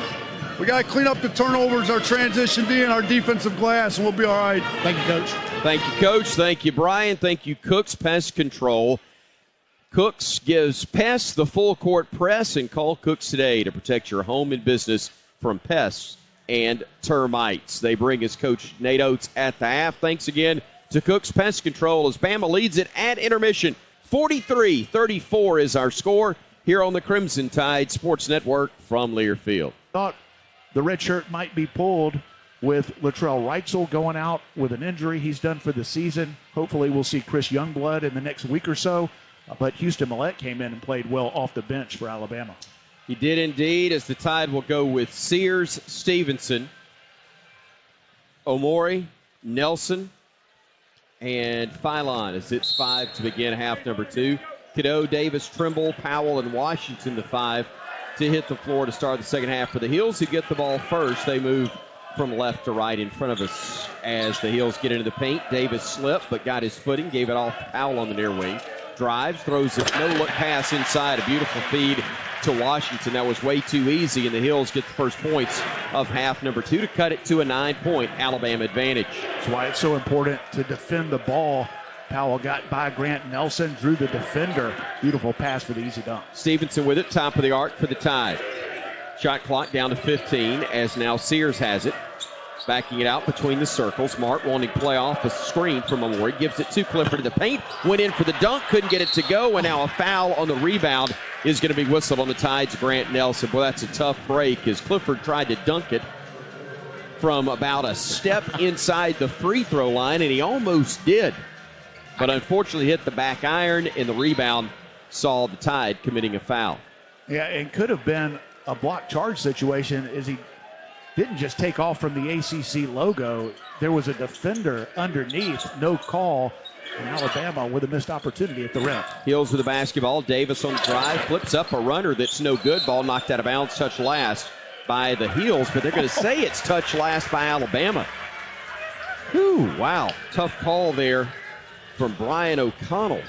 we got to clean up the turnovers, our transition D, and our defensive glass, and we'll be all right. Thank you, Coach. Thank you, Coach. Thank you, Brian. Thank you, Cooks Pest Control. Cooks gives pests the full court press, and call Cooks today to protect your home and business from pests and termites. They bring us Coach Nate Oates at the half. Thanks again to Cooks Pest Control as Bama leads it at intermission. 43-34 is our score here on the Crimson Tide Sports Network from Learfield. Thought the red shirt might be pulled with Latrell Reitzel going out with an injury he's done for the season. Hopefully we'll see Chris Youngblood in the next week or so. But Houston Millette came in and played well off the bench for Alabama. He did indeed, as the Tide will go with Sears, Stevenson, Omori, Nelson, and Philon as it's 5 to begin half number 2. Cadeau, Davis, Trimble, Powell, and Washington, the 5 to hit the floor to start the second half. For the Heels, who get the ball first, they move from left to right in front of us as the Heels get into the paint. Davis slipped, but got his footing, gave it off to Powell on the near wing. Drives, throws it, no-look pass inside. A beautiful feed to Washington. That was way too easy, and the Heels get the first points of half number 2 to cut it to a 9-point Alabama advantage. That's why it's so important to defend the ball. Powell got by Grant Nelson, drew the defender. Beautiful pass for the easy dunk. Stevenson with it, top of the arc for the Tide. Shot clock down to 15 as now Sears has it. Backing it out between the circles. Mark wanting to play off a screen from Amore. Gives it to Clifford in the paint. Went in for the dunk. Couldn't get it to go. And now a foul on the rebound is going to be whistled on the Tide's Grant Nelson. Boy, that's a tough break as Clifford tried to dunk it from about a step inside the free throw line, and he almost did. But unfortunately hit the back iron, and the rebound saw the Tide committing a foul. Yeah, and could have been a block charge situation as he didn't just take off from the ACC logo. There was a defender underneath, no call, and Alabama with a missed opportunity at the rim. Heels with the basketball. Davis on the drive, flips up a runner that's no good. Ball knocked out of bounds, touch last by the Heels, but they're going to say it's touch last by Alabama. Whew, wow, tough call there from Brian O'Connell.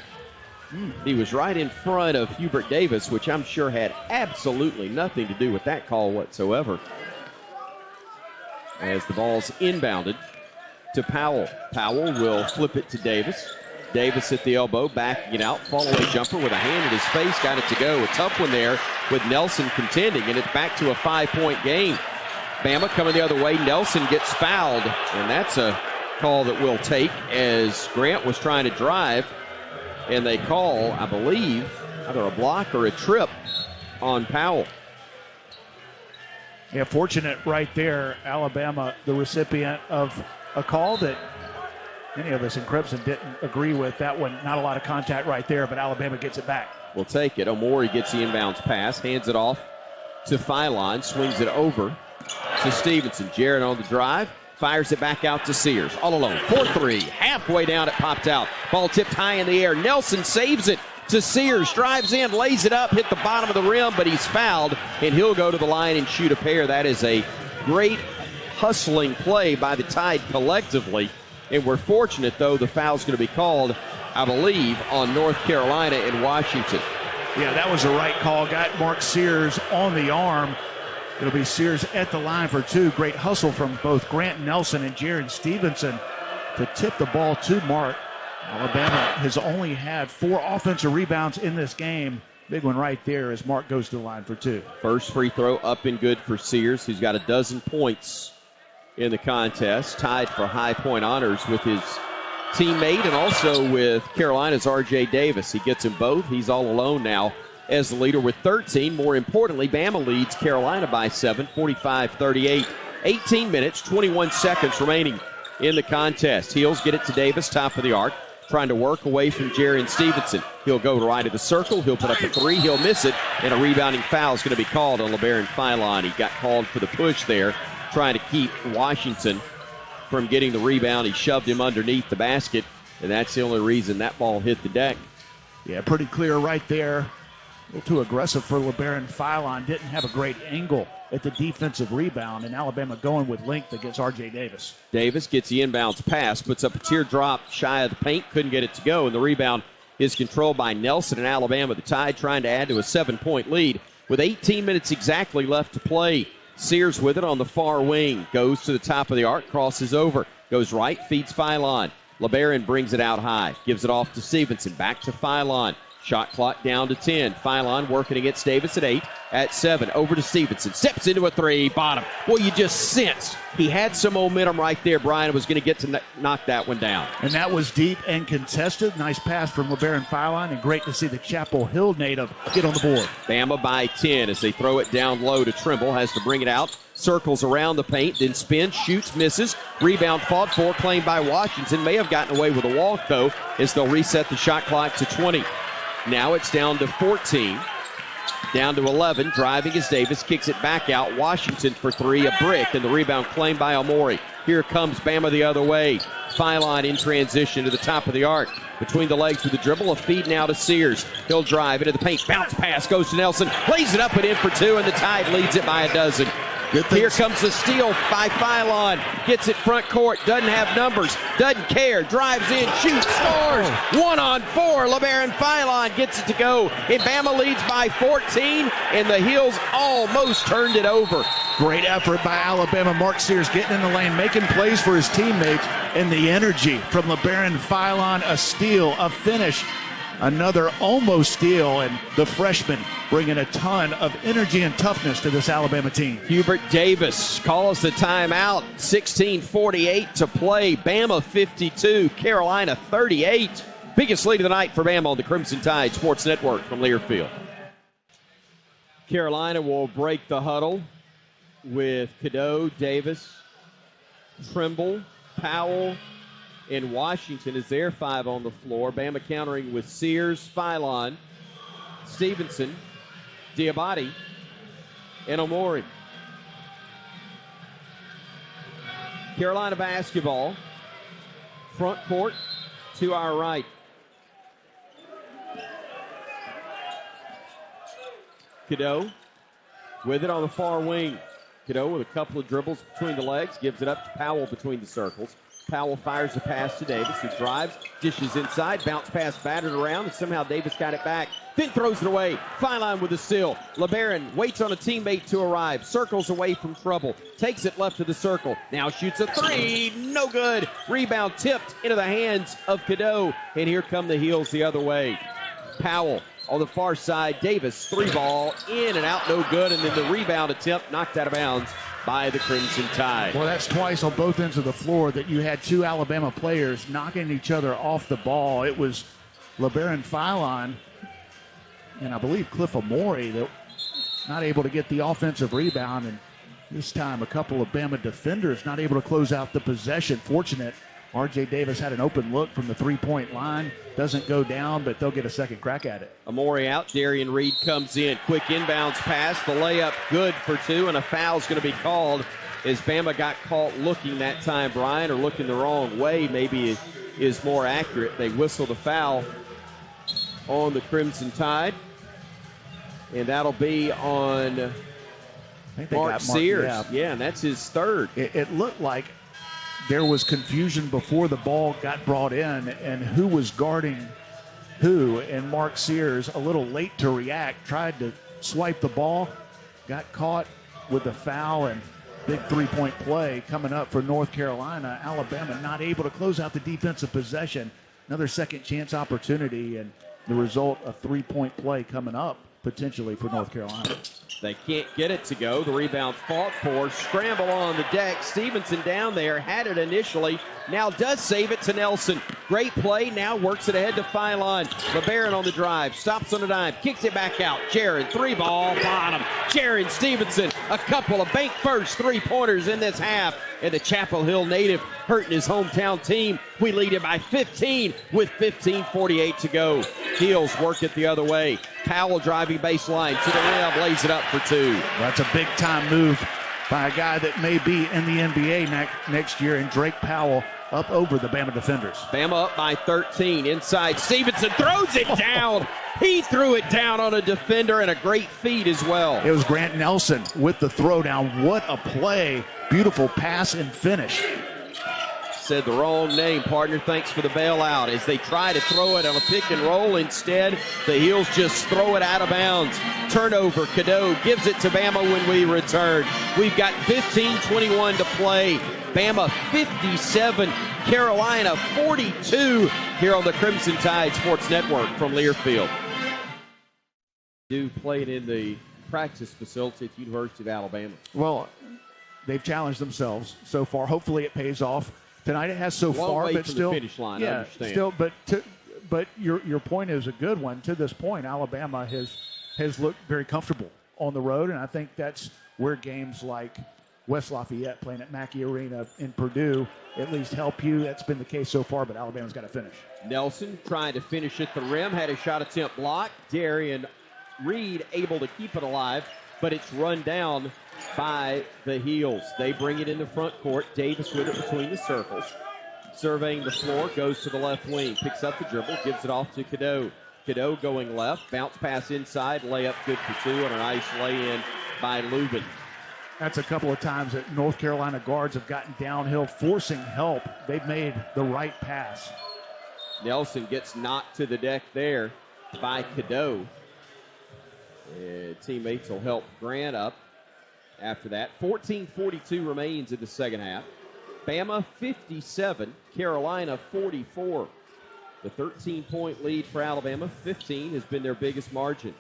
He was right in front of Hubert Davis, which I'm sure had absolutely nothing to do with that call whatsoever. As the ball's inbounded to Powell. Powell will flip it to Davis. Davis at the elbow, backing it out. Fall-away jumper with a hand in his face. Got it to go. A tough one there with Nelson contending, and it's back to a 5-point game. Bama coming the other way. Nelson gets fouled, and that's a call that we'll take as Grant was trying to drive, and they call, I believe, either a block or a trip on Powell. Yeah, fortunate right there. Alabama, the recipient of a call that many of us in Crimson didn't agree with. That one, not a lot of contact right there, but Alabama gets it back. We'll take it. Omori gets the inbounds pass, hands it off to Philon, swings it over to Stevenson. Jarrett on the drive, Fires it back out to Sears. All alone. 4-3. Halfway down, it popped out. Ball tipped high in the air. Nelson saves it to Sears. Drives in, lays it up, hit the bottom of the rim, but he's fouled, and he'll go to the line and shoot a pair. That is a great hustling play by the Tide collectively. And we're fortunate, though, the foul's going to be called, I believe, on North Carolina and Washington. Yeah, that was the right call. Got Mark Sears on the arm. It'll be Sears at the line for two. Great hustle from both Grant Nelson and Jaron Stevenson to tip the ball to Mark. Alabama has only had 4 offensive rebounds in this game. Big one right there as Mark goes to the line for 2. First free throw up and good for Sears, who's got 12 points in the contest. Tied for high point honors with his teammate and also with Carolina's R.J. Davis. He gets them both. He's all alone now as the leader with 13. More importantly, Bama leads Carolina by 7, 45-38. 18 minutes, 21 seconds remaining in the contest. Heels get it to Davis, top of the arc, trying to work away from Jaron Stevenson. He'll go right of the circle. He'll put up a 3. He'll miss it, and a rebounding foul is going to be called on LeBaron Philon. He got called for the push there, trying to keep Washington from getting the rebound. He shoved him underneath the basket, and that's the only reason that ball hit the deck. Yeah, pretty clear right there. A little too aggressive for LeBaron Philon. Didn't have a great angle at the defensive rebound, and Alabama going with length against R.J. Davis. Davis gets the inbounds pass, puts up a teardrop shy of the paint, couldn't get it to go, and the rebound is controlled by Nelson and Alabama. The Tide trying to add to a 7-point lead with 18 minutes exactly left to play. Sears with it on the far wing, goes to the top of the arc, crosses over, goes right, feeds Philon. LeBaron brings it out high, gives it off to Stevenson, back to Philon. Shot clock down to 10. Philon working against Davis at 8. At 7, over to Stevenson. Steps into a 3, bottom. Well, you just sensed he had some momentum right there. Brian was going to get to knock that one down. And that was deep and contested. Nice pass from LeBaron Philon, and great to see the Chapel Hill native get on the board. Bama by 10 as they throw it down low to Trimble. Has to bring it out. Circles around the paint, then spins, shoots, misses. Rebound fought for, claimed by Washington. May have gotten away with a walk, though, as they'll reset the shot clock to 20. Now it's down to 14. Down to 11. Driving as Davis kicks it back out. Washington for 3, a brick, and the rebound claimed by Omori. Here comes Bama the other way. Philon in transition to the top of the arc. Between the legs with the dribble, a feed now to Sears. He'll drive into the paint. Bounce pass goes to Nelson. Lays it up and in for 2, and the Tide leads it by a dozen. Here comes the steal by Philon. Gets it front court. Doesn't have numbers. Doesn't care. Drives in. Shoots. Scores. 1-on-4. LeBaron Philon gets it to go. And Bama leads by 14. And the Heels almost turned it over. Great effort by Alabama. Mark Sears getting in the lane, making plays for his teammates. And the energy from LeBaron Philon. A steal. A finish. Another almost steal, and the freshman bringing a ton of energy and toughness to this Alabama team. Hubert Davis calls the timeout. 16:48 to play. Bama 52, Carolina 38. Biggest lead of the night for Bama on the Crimson Tide Sports Network from Learfield. Carolina will break the huddle with Cadeau, Davis, Trimble, Powell, in Washington is their 5 on the floor. Bama countering with Sears, Philon, Stevenson, Diabate, and Omori. Carolina basketball. Front court to our right. Cadeau with it on the far wing. Cadeau with a couple of dribbles between the legs. Gives it up to Powell between the circles. Powell fires the pass to Davis, who drives, dishes inside, bounce pass battered around, and somehow Davis got it back, then throws it away. Philon with the steal. LeBaron waits on a teammate to arrive, circles away from trouble, takes it left of the circle, now shoots a 3, no good. Rebound tipped into the hands of Cadeau, and here come the Heels the other way. Powell on the far side, Davis, 3-ball, in and out, no good, and then the rebound attempt knocked out of bounds by the Crimson Tide. Well, that's twice on both ends of the floor that you had 2 Alabama players knocking each other off the ball. It was LeBaron Philon and I believe Cliff Omori that not able to get the offensive rebound, and this time a couple of Bama defenders not able to close out the possession. Fortunate R.J. Davis had an open look from the three-point line. Doesn't go down, but they'll get a second crack at it. Omori out. Darian Reed comes in. Quick inbounds pass. The layup good for 2, and a foul's going to be called as Bama got caught looking that time, Brian, or looking the wrong way, maybe is more accurate. They whistled a foul on the Crimson Tide, and that'll be on Mark Sears. Yeah, and that's his third. It looked like there was confusion before the ball got brought in and who was guarding who, and Mark Sears, a little late to react, tried to swipe the ball, got caught with the foul, and big three-point play coming up for North Carolina. Alabama not able to close out the defensive possession. Another second chance opportunity, and the result, a three-point play coming up potentially for North Carolina. They can't get it to go. The rebound fought for. Scramble on the deck. Stevenson down there. Had it initially. Now does save it to Nelson. Great play. Now works it ahead to Phylon. LeBaron on the drive. Stops on a dime. Kicks it back out. Jaron, three ball, bottom. Jaron Stevenson. A couple of bank first three-pointers in this half. And the Chapel Hill native hurting his hometown team. We lead it by 15 with 15:48 to go. Heels work it the other way. Powell driving baseline to the rim, lays it up for two. That's a big-time move by a guy that may be in the NBA next year, and Drake Powell up over the Bama defenders. Bama up by 13. Inside, Stevenson throws it down. He threw it down on a defender, and a great feed as well. It was Grant Nelson with the throwdown. What a play. Beautiful pass and finish. Said the wrong name, partner. Thanks for the bailout. As they try to throw it on a pick and roll, instead, the Heels just throw it out of bounds. Turnover, Cadeau gives it to Bama when we return. We've got 15:21 to play. Bama 57, Carolina 42 here on the Crimson Tide Sports Network from Learfield. Do play it in the practice facility at the University of Alabama. Well, they've challenged themselves so far. Hopefully it pays off. Tonight it has so far, but still, the finish line, yeah, I understand. Still, but your point is a good one. To this point, Alabama has looked very comfortable on the road, and I think that's where games like West Lafayette playing at Mackey Arena in Purdue at least help you. That's been the case so far, but Alabama's got to finish. Nelson trying to finish at the rim, had a shot attempt blocked. Darian Reed able to keep it alive, but it's run down by the Heels. They bring it in the front court. Davis with it between the circles. Surveying the floor, goes to the left wing, picks up the dribble, gives it off to Cadeau. Cadeau going left, bounce pass inside, layup good for two, and a nice lay-in by Lubin. That's a couple of times that North Carolina guards have gotten downhill, forcing help. They've made the right pass. Nelson gets knocked to the deck there by Cadeau. Teammates will help Grant up after that. 14:42 remains in the second half. Bama 57, Carolina 44. The 13-point lead for Alabama, 15 has been their biggest margin.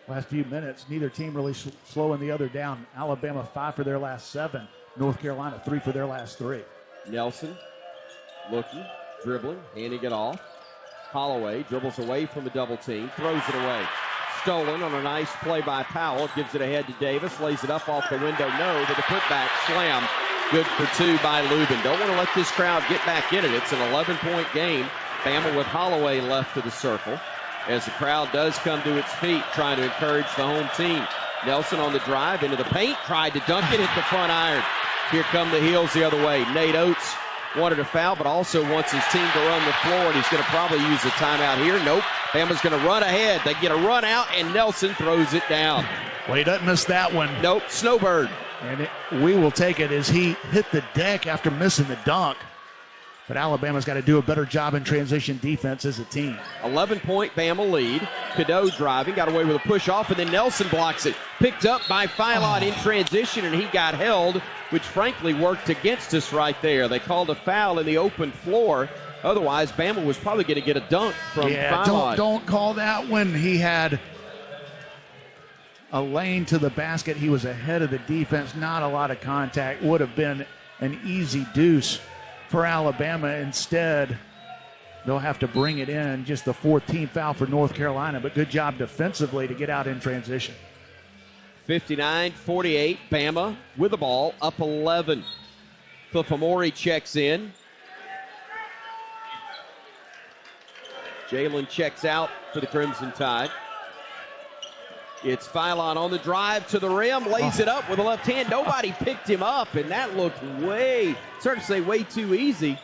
Last few minutes, neither team really slowing the other down. Alabama 5 for their last 7. North Carolina 3 for their last 3. Nelson looking, dribbling, handing it off. Holloway dribbles away from the double team, throws it away. Stolen on a nice play by Powell. Gives it ahead to Davis. Lays it up off the window. No, but the putback slam. Good for two by Lubin. Don't want to let this crowd get back in it. It's an 11-point game. Bama with Holloway left to the circle. As the crowd does come to its feet, trying to encourage the home team. Nelson on the drive into the paint. Tried to dunk it, hit the front iron. Here come the Heels the other way. Nate Oates wanted a foul, but also wants his team to run the floor, and he's going to probably use a timeout here. Nope. Bama's going to run ahead. They get a run out, and Nelson throws it down. Well, he doesn't miss that one. Nope. Snowbird. And we will take it as he hit the deck after missing the dunk. But Alabama's got to do a better job in transition defense as a team. 11-point Bama lead. Cadeau driving, got away with a push-off, and then Nelson blocks it. Picked up by Phylon in transition, and he got held, which frankly worked against us right there. They called a foul in the open floor. Otherwise, Bama was probably going to get a dunk from Phylon. Don't call that one. He had a lane to the basket. He was ahead of the defense. Not a lot of contact. Would have been an easy deuce for Alabama. Instead, they'll have to bring it in. Just the 14th foul for North Carolina, but good job defensively to get out in transition. 59-48, Bama with the ball, up 11. Cliff Amore checks in. Jalen checks out for the Crimson Tide. It's Philon on the drive to the rim, lays it up with the left hand. Nobody picked him up, and that looked way too easy,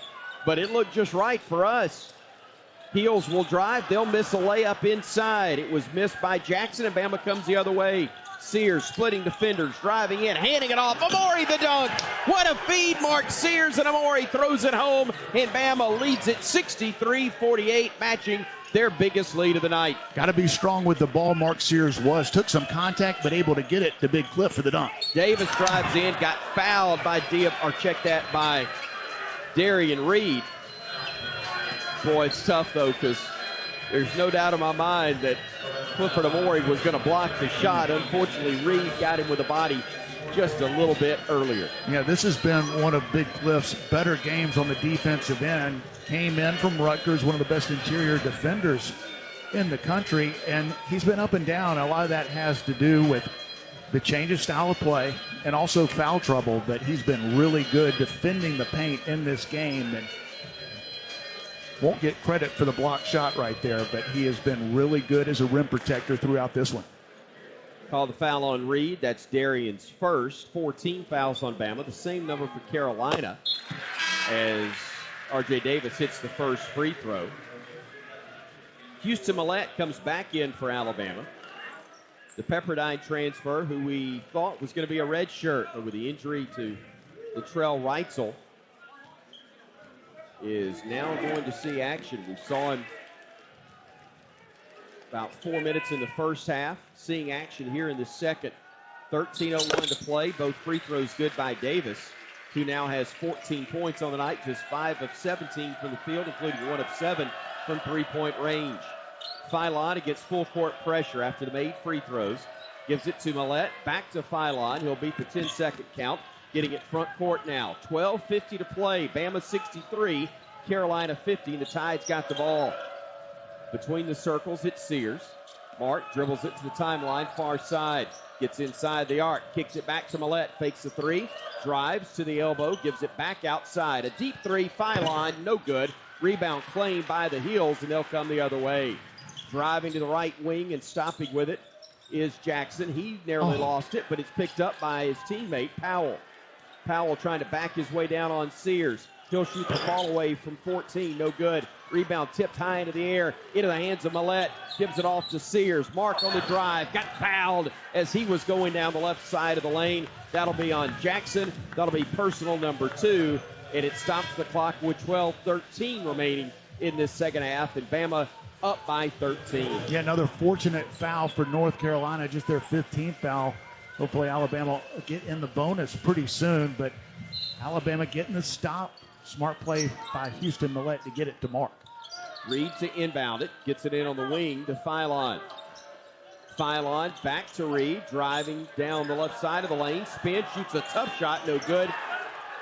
but it looked just right for us. Heels will drive. They'll miss a layup inside. It was missed by Jackson, and Bama comes the other way. Sears splitting defenders, driving in, handing it off. Amori the dunk. What a feed, Mark Sears, and Amori throws it home, and Bama leads it 63-48, matching their biggest lead of the night. Got to be strong with the ball. Mark Sears took some contact, but able to get it to Big Cliff for the dunk. Davis drives in, got fouled by by Darian Reed. Boy, it's tough, though, because there's no doubt in my mind that Clifford Amori was going to block the shot. Unfortunately, Reed got him with the body just a little bit earlier. Yeah, this has been one of Big Cliff's better games on the defensive end. Came in from Rutgers, one of the best interior defenders in the country, and he's been up and down. A lot of that has to do with the change of style of play and also foul trouble, but he's been really good defending the paint in this game, and won't get credit for the block shot right there, but he has been really good as a rim protector throughout this one. Call the foul on Reed. That's Darian's first. 14 fouls on Bama, the same number for Carolina, as R.J. Davis hits the first free throw. Houston Millett comes back in for Alabama. The Pepperdine transfer, who we thought was going to be a red shirt over the injury to Latrell Reitzel, is now going to see action. We saw him about 4 minutes in the first half, seeing action here in the second. 13:01 to play. Both free throws good by Davis, who now has 14 points on the night, just 5 of 17 from the field, including 1 of 7 from three-point range. Philon gets full court pressure after the made free throws. Gives it to Millett. Back to Philon. He'll beat the 10-second count. Getting it front court now. 12:50 to play. Bama 63, Carolina 50. The Tide's got the ball. Between the circles, it's Sears. Mark dribbles it to the timeline, far side. Gets inside the arc. Kicks it back to Millett. Fakes the three. Drives to the elbow. Gives it back outside. A deep three. Philon, no good. Rebound claimed by the Heels, and they'll come the other way. Driving to the right wing and stopping with it is Jackson. He narrowly lost it, but it's picked up by his teammate, Powell. Powell trying to back his way down on Sears. He'll shoot the ball away from 14. No good. Rebound tipped high into the air. Into the hands of Millett. Gives it off to Sears. Mark on the drive. Got fouled as he was going down the left side of the lane. That'll be on Jackson. That'll be personal number 2. And it stops the clock with 12:13 remaining in this second half. And Bama up by 13. Yeah, another fortunate foul for North Carolina. Just their 15th foul. Hopefully Alabama will get in the bonus pretty soon, but Alabama getting the stop. Smart play by Houston Millett to get it to Mark. Reed to inbound it. Gets it in on the wing to Philon. Philon back to Reed, driving down the left side of the lane. Spin, shoots a tough shot, no good.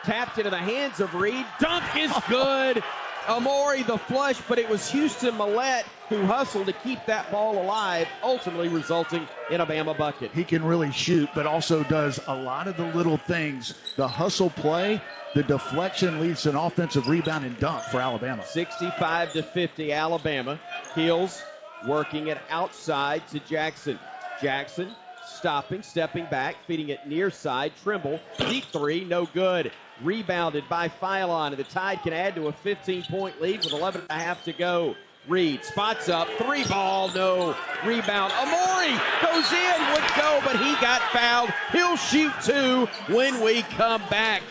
Tapped into the hands of Reed. Dunk is good. Amori the flush, but it was Houston Millett who hustled to keep that ball alive, ultimately resulting in a Bama bucket. He can really shoot, but also does a lot of the little things. The hustle play, the deflection leads to an offensive rebound and dunk for Alabama. 65-50 Alabama. Heels working it outside to Jackson. Jackson stopping, stepping back, feeding it near side. Trimble, deep three, no good. Rebounded by Philon, and the Tide can add to a 15-point lead with 11.5 to go. Reed spots up, three ball, no. Rebound, Amori goes in, would go, but he got fouled. He'll shoot 2 when we come back.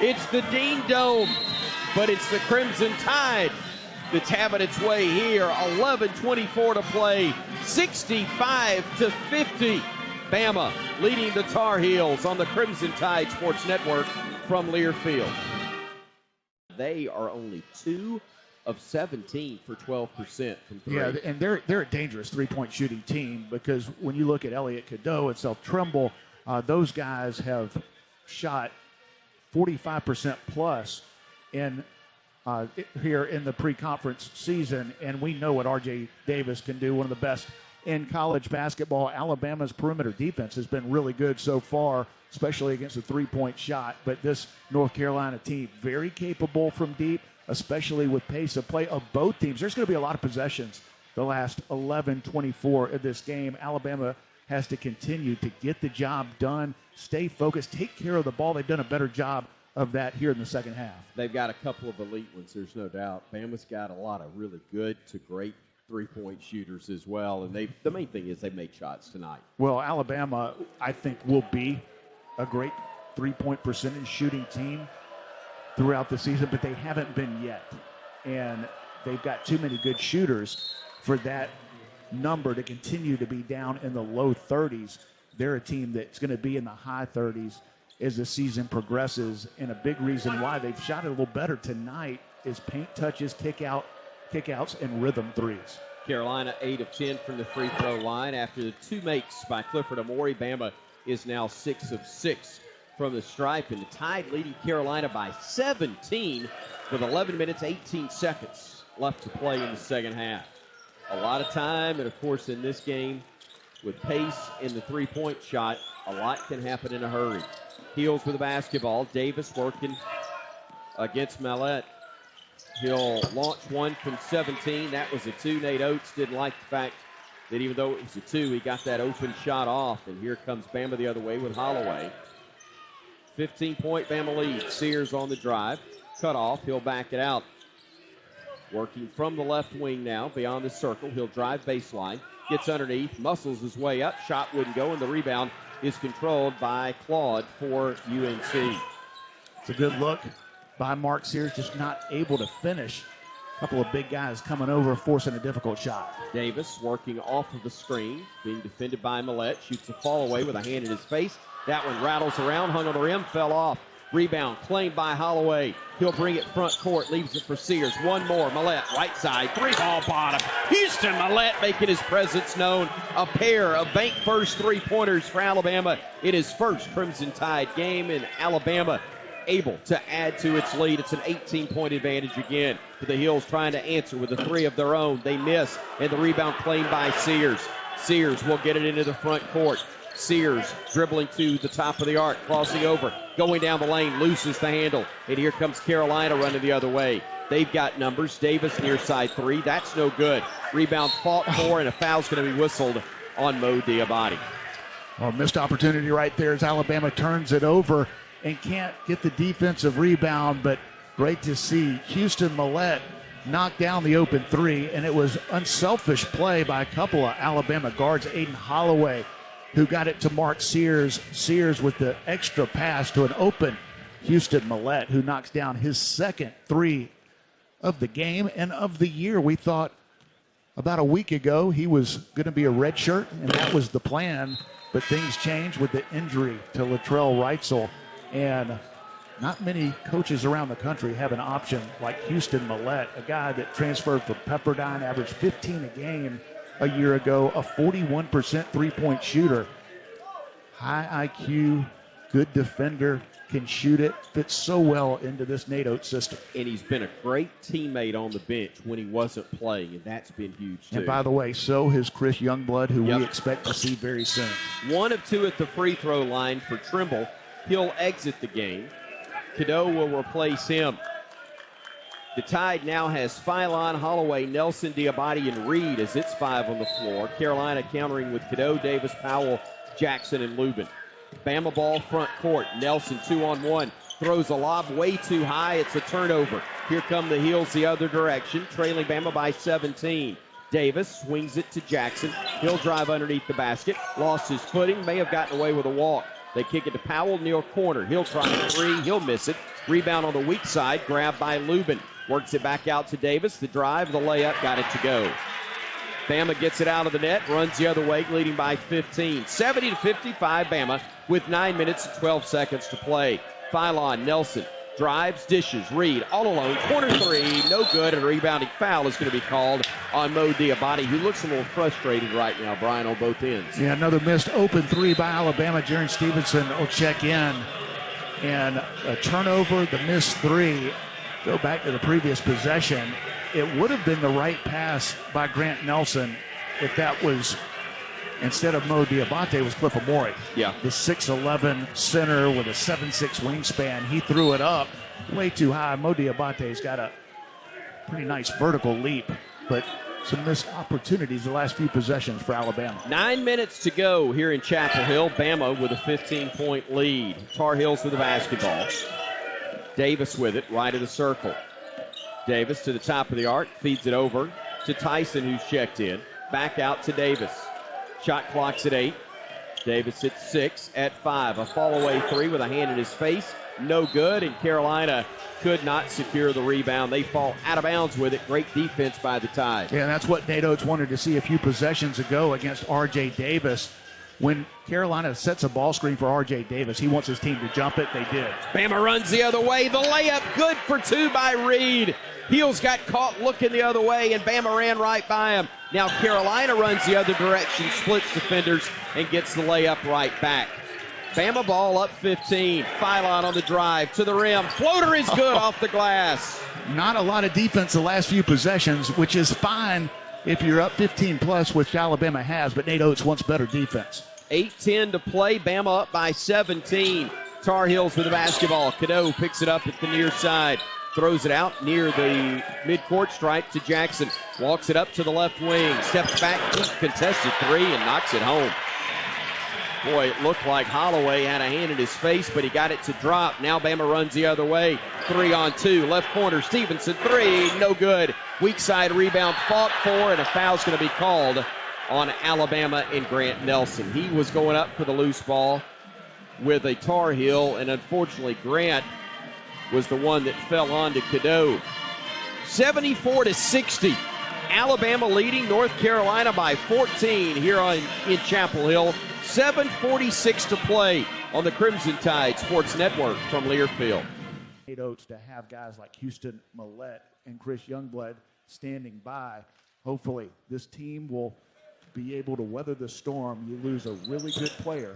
It's the Dean Dome, but it's the Crimson Tide that's having its way here. 11:24 to play, 65-50. Bama leading the Tar Heels on the Crimson Tide Sports Network from Learfield. They are only 2 of 17 for 12% from 3. Yeah, and they're a dangerous three-point shooting team, because when you look at Elliott Cadeau and Self Trimble, those guys have shot 45% plus in here in the pre-conference season, and we know what R.J. Davis can do, one of the best in college basketball. Alabama's perimeter defense has been really good so far, especially against a three-point shot. But this North Carolina team, very capable from deep, especially with pace of play of both teams. There's going to be a lot of possessions the last 11-24 of this game. Alabama has to continue to get the job done, stay focused, take care of the ball. They've done a better job of that here in the second half. They've got a couple of elite ones, there's no doubt. Bama's got a lot of really good to great three-point shooters as well, and the main thing is they made shots tonight. Well, Alabama, I think, will be a great three-point percentage shooting team throughout the season, but they haven't been yet. And they've got too many good shooters for that number to continue to be down in the low 30s. They're a team that's going to be in the high 30s as the season progresses, and a big reason why they've shot it a little better tonight is paint touches, kickouts, and rhythm threes. Carolina 8 of 10 from the free throw line. After the two makes by Clifford Amore, Bama is now 6 of 6 from the stripe, and the Tide leading Carolina by 17 with 11 minutes, 18 seconds left to play in the second half. A lot of time, and of course in this game, with pace in the three-point shot, a lot can happen in a hurry. Heels with the basketball. Davis working against Mallette. He'll launch one from 17. That was a two. Nate Oates didn't like the fact that even though it was a two, he got that open shot off. And here comes Bama the other way with Holloway. 15-point Bama lead. Sears on the drive. Cut off. He'll back it out. Working from the left wing now, beyond the circle. He'll drive baseline. Gets underneath. Muscles his way up. Shot wouldn't go, and the rebound is controlled by Claude for UNC. It's a good look by Mark Sears, just not able to finish. A couple of big guys coming over, forcing a difficult shot. Davis working off of the screen, being defended by Mallette. Shoots a fall away with a hand in his face. That one rattles around, hung on the rim, fell off. Rebound claimed by Holloway. He'll bring it front court, leaves it for Sears. One more, Mallette, right side, three-ball bottom. Houston Mallette making his presence known. A pair of bank first three-pointers for Alabama in his first Crimson Tide game, and Alabama able to add to its lead. It's an 18-point advantage again. The Heels trying to answer with a three of their own. They miss, and the rebound claimed by Sears. Sears will get it into the front court. Sears dribbling to the top of the arc, crossing over, going down the lane, loses the handle. And here comes Carolina running the other way. They've got numbers. Davis near side three. That's no good. Rebound fought for, and a foul's going to be whistled on Mo Diabate. Well, missed opportunity right there as Alabama turns it over and can't get the defensive rebound, but great to see Houston Mallette knock down the open three, and it was unselfish play by a couple of Alabama guards. Aiden Holloway, who got it to Mark Sears. Sears with the extra pass to an open Houston Mallette, who knocks down his second three of the game and of the year. We thought about a week ago he was going to be a redshirt, and that was the plan, but things changed with the injury to Latrell Reitzel, and not many coaches around the country have an option like Houston Mallette, a guy that transferred from Pepperdine, averaged 15 a game a year ago, a 41% three-point shooter. High IQ, good defender, can shoot it, fits so well into this Nate Oates system. And he's been a great teammate on the bench when he wasn't playing, and that's been huge, too. And by the way, so has Chris Youngblood, who we expect to see very soon. 1 of 2 at the free throw line for Trimble. He'll exit the game. Cadeau will replace him. The Tide now has Philon, Holloway, Nelson, Diabate, and Reed as its 5 on the floor. Carolina countering with Cadeau, Davis, Powell, Jackson, and Lubin. Bama ball front court. Nelson 2-on-1. Throws a lob way too high. It's a turnover. Here come the Heels the other direction, trailing Bama by 17. Davis swings it to Jackson. He'll drive underneath the basket. Lost his footing. May have gotten away with a walk. They kick it to Powell near corner. He'll try a three. He'll miss it. Rebound on the weak side. Grabbed by Lubin. Works it back out to Davis. The drive, the layup, got it to go. Bama gets it out of the net, runs the other way, leading by 15. 70-55 Bama with 9 minutes and 12 seconds to play. Philon, Nelson, drives, dishes, Reed, all alone, corner three, no good, and a rebounding foul is going to be called on Mo Diabate, who looks a little frustrated right now, Brian, on both ends. Yeah, another missed open three by Alabama. Jaron Stevenson will check in. And a turnover, the missed three. Go back to the previous possession. It would have been the right pass by Grant Nelson if that was, instead of Mo Diabate, it was Cliff Amore. Yeah. The 6'11 center with a 7'6 wingspan. He threw it up way too high. Mo Diabate's got a pretty nice vertical leap, but some missed opportunities the last few possessions for Alabama. 9 minutes to go here in Chapel Hill. Bama with a 15-point lead. Tar Heels with the basketball. Davis with it, right of the circle. Davis to the top of the arc, feeds it over to Tyson, who's checked in. Back out to Davis. Shot clock's at 8. Davis at 6, at 5. A fall-away three with a hand in his face. No good, and Carolina could not secure the rebound. They fall out of bounds with it. Great defense by the Tide. Yeah, and that's what Nate Oates wanted to see a few possessions ago against R.J. Davis. When Carolina sets a ball screen for R.J. Davis, he wants his team to jump it. They did. Bama runs the other way. The layup good for 2 by Reed. Heels got caught looking the other way, and Bama ran right by him. Now Carolina runs the other direction, splits defenders, and gets the layup right back. Bama ball up 15. Philon on the drive to the rim. Floater is good off the glass. Not a lot of defense the last few possessions, which is fine if you're up 15 plus, which Alabama has, but Nate Oates wants better defense. 8:10 to play. Bama up by 17. Tar Heels with the basketball. Cadeau picks it up at the near side. Throws it out near the midcourt stripe to Jackson. Walks it up to the left wing. Steps back, contested three, and knocks it home. Boy, it looked like Holloway had a hand in his face, but he got it to drop. Now Bama runs the other way. 3-on-2. Left corner, Stevenson, three. No good. Weak side rebound fought for, and a foul's going to be called on Alabama and Grant Nelson. He was going up for the loose ball with a Tar Heel, and unfortunately Grant was the one that fell onto Cadeau. 74-60. Alabama leading North Carolina by 14 here in Chapel Hill. 7:46 to play on the Crimson Tide Sports Network from Learfield. Nate Oates to have guys like Houston Millette and Chris Youngblood standing by. Hopefully this team will be able to weather the storm. You lose a really good player.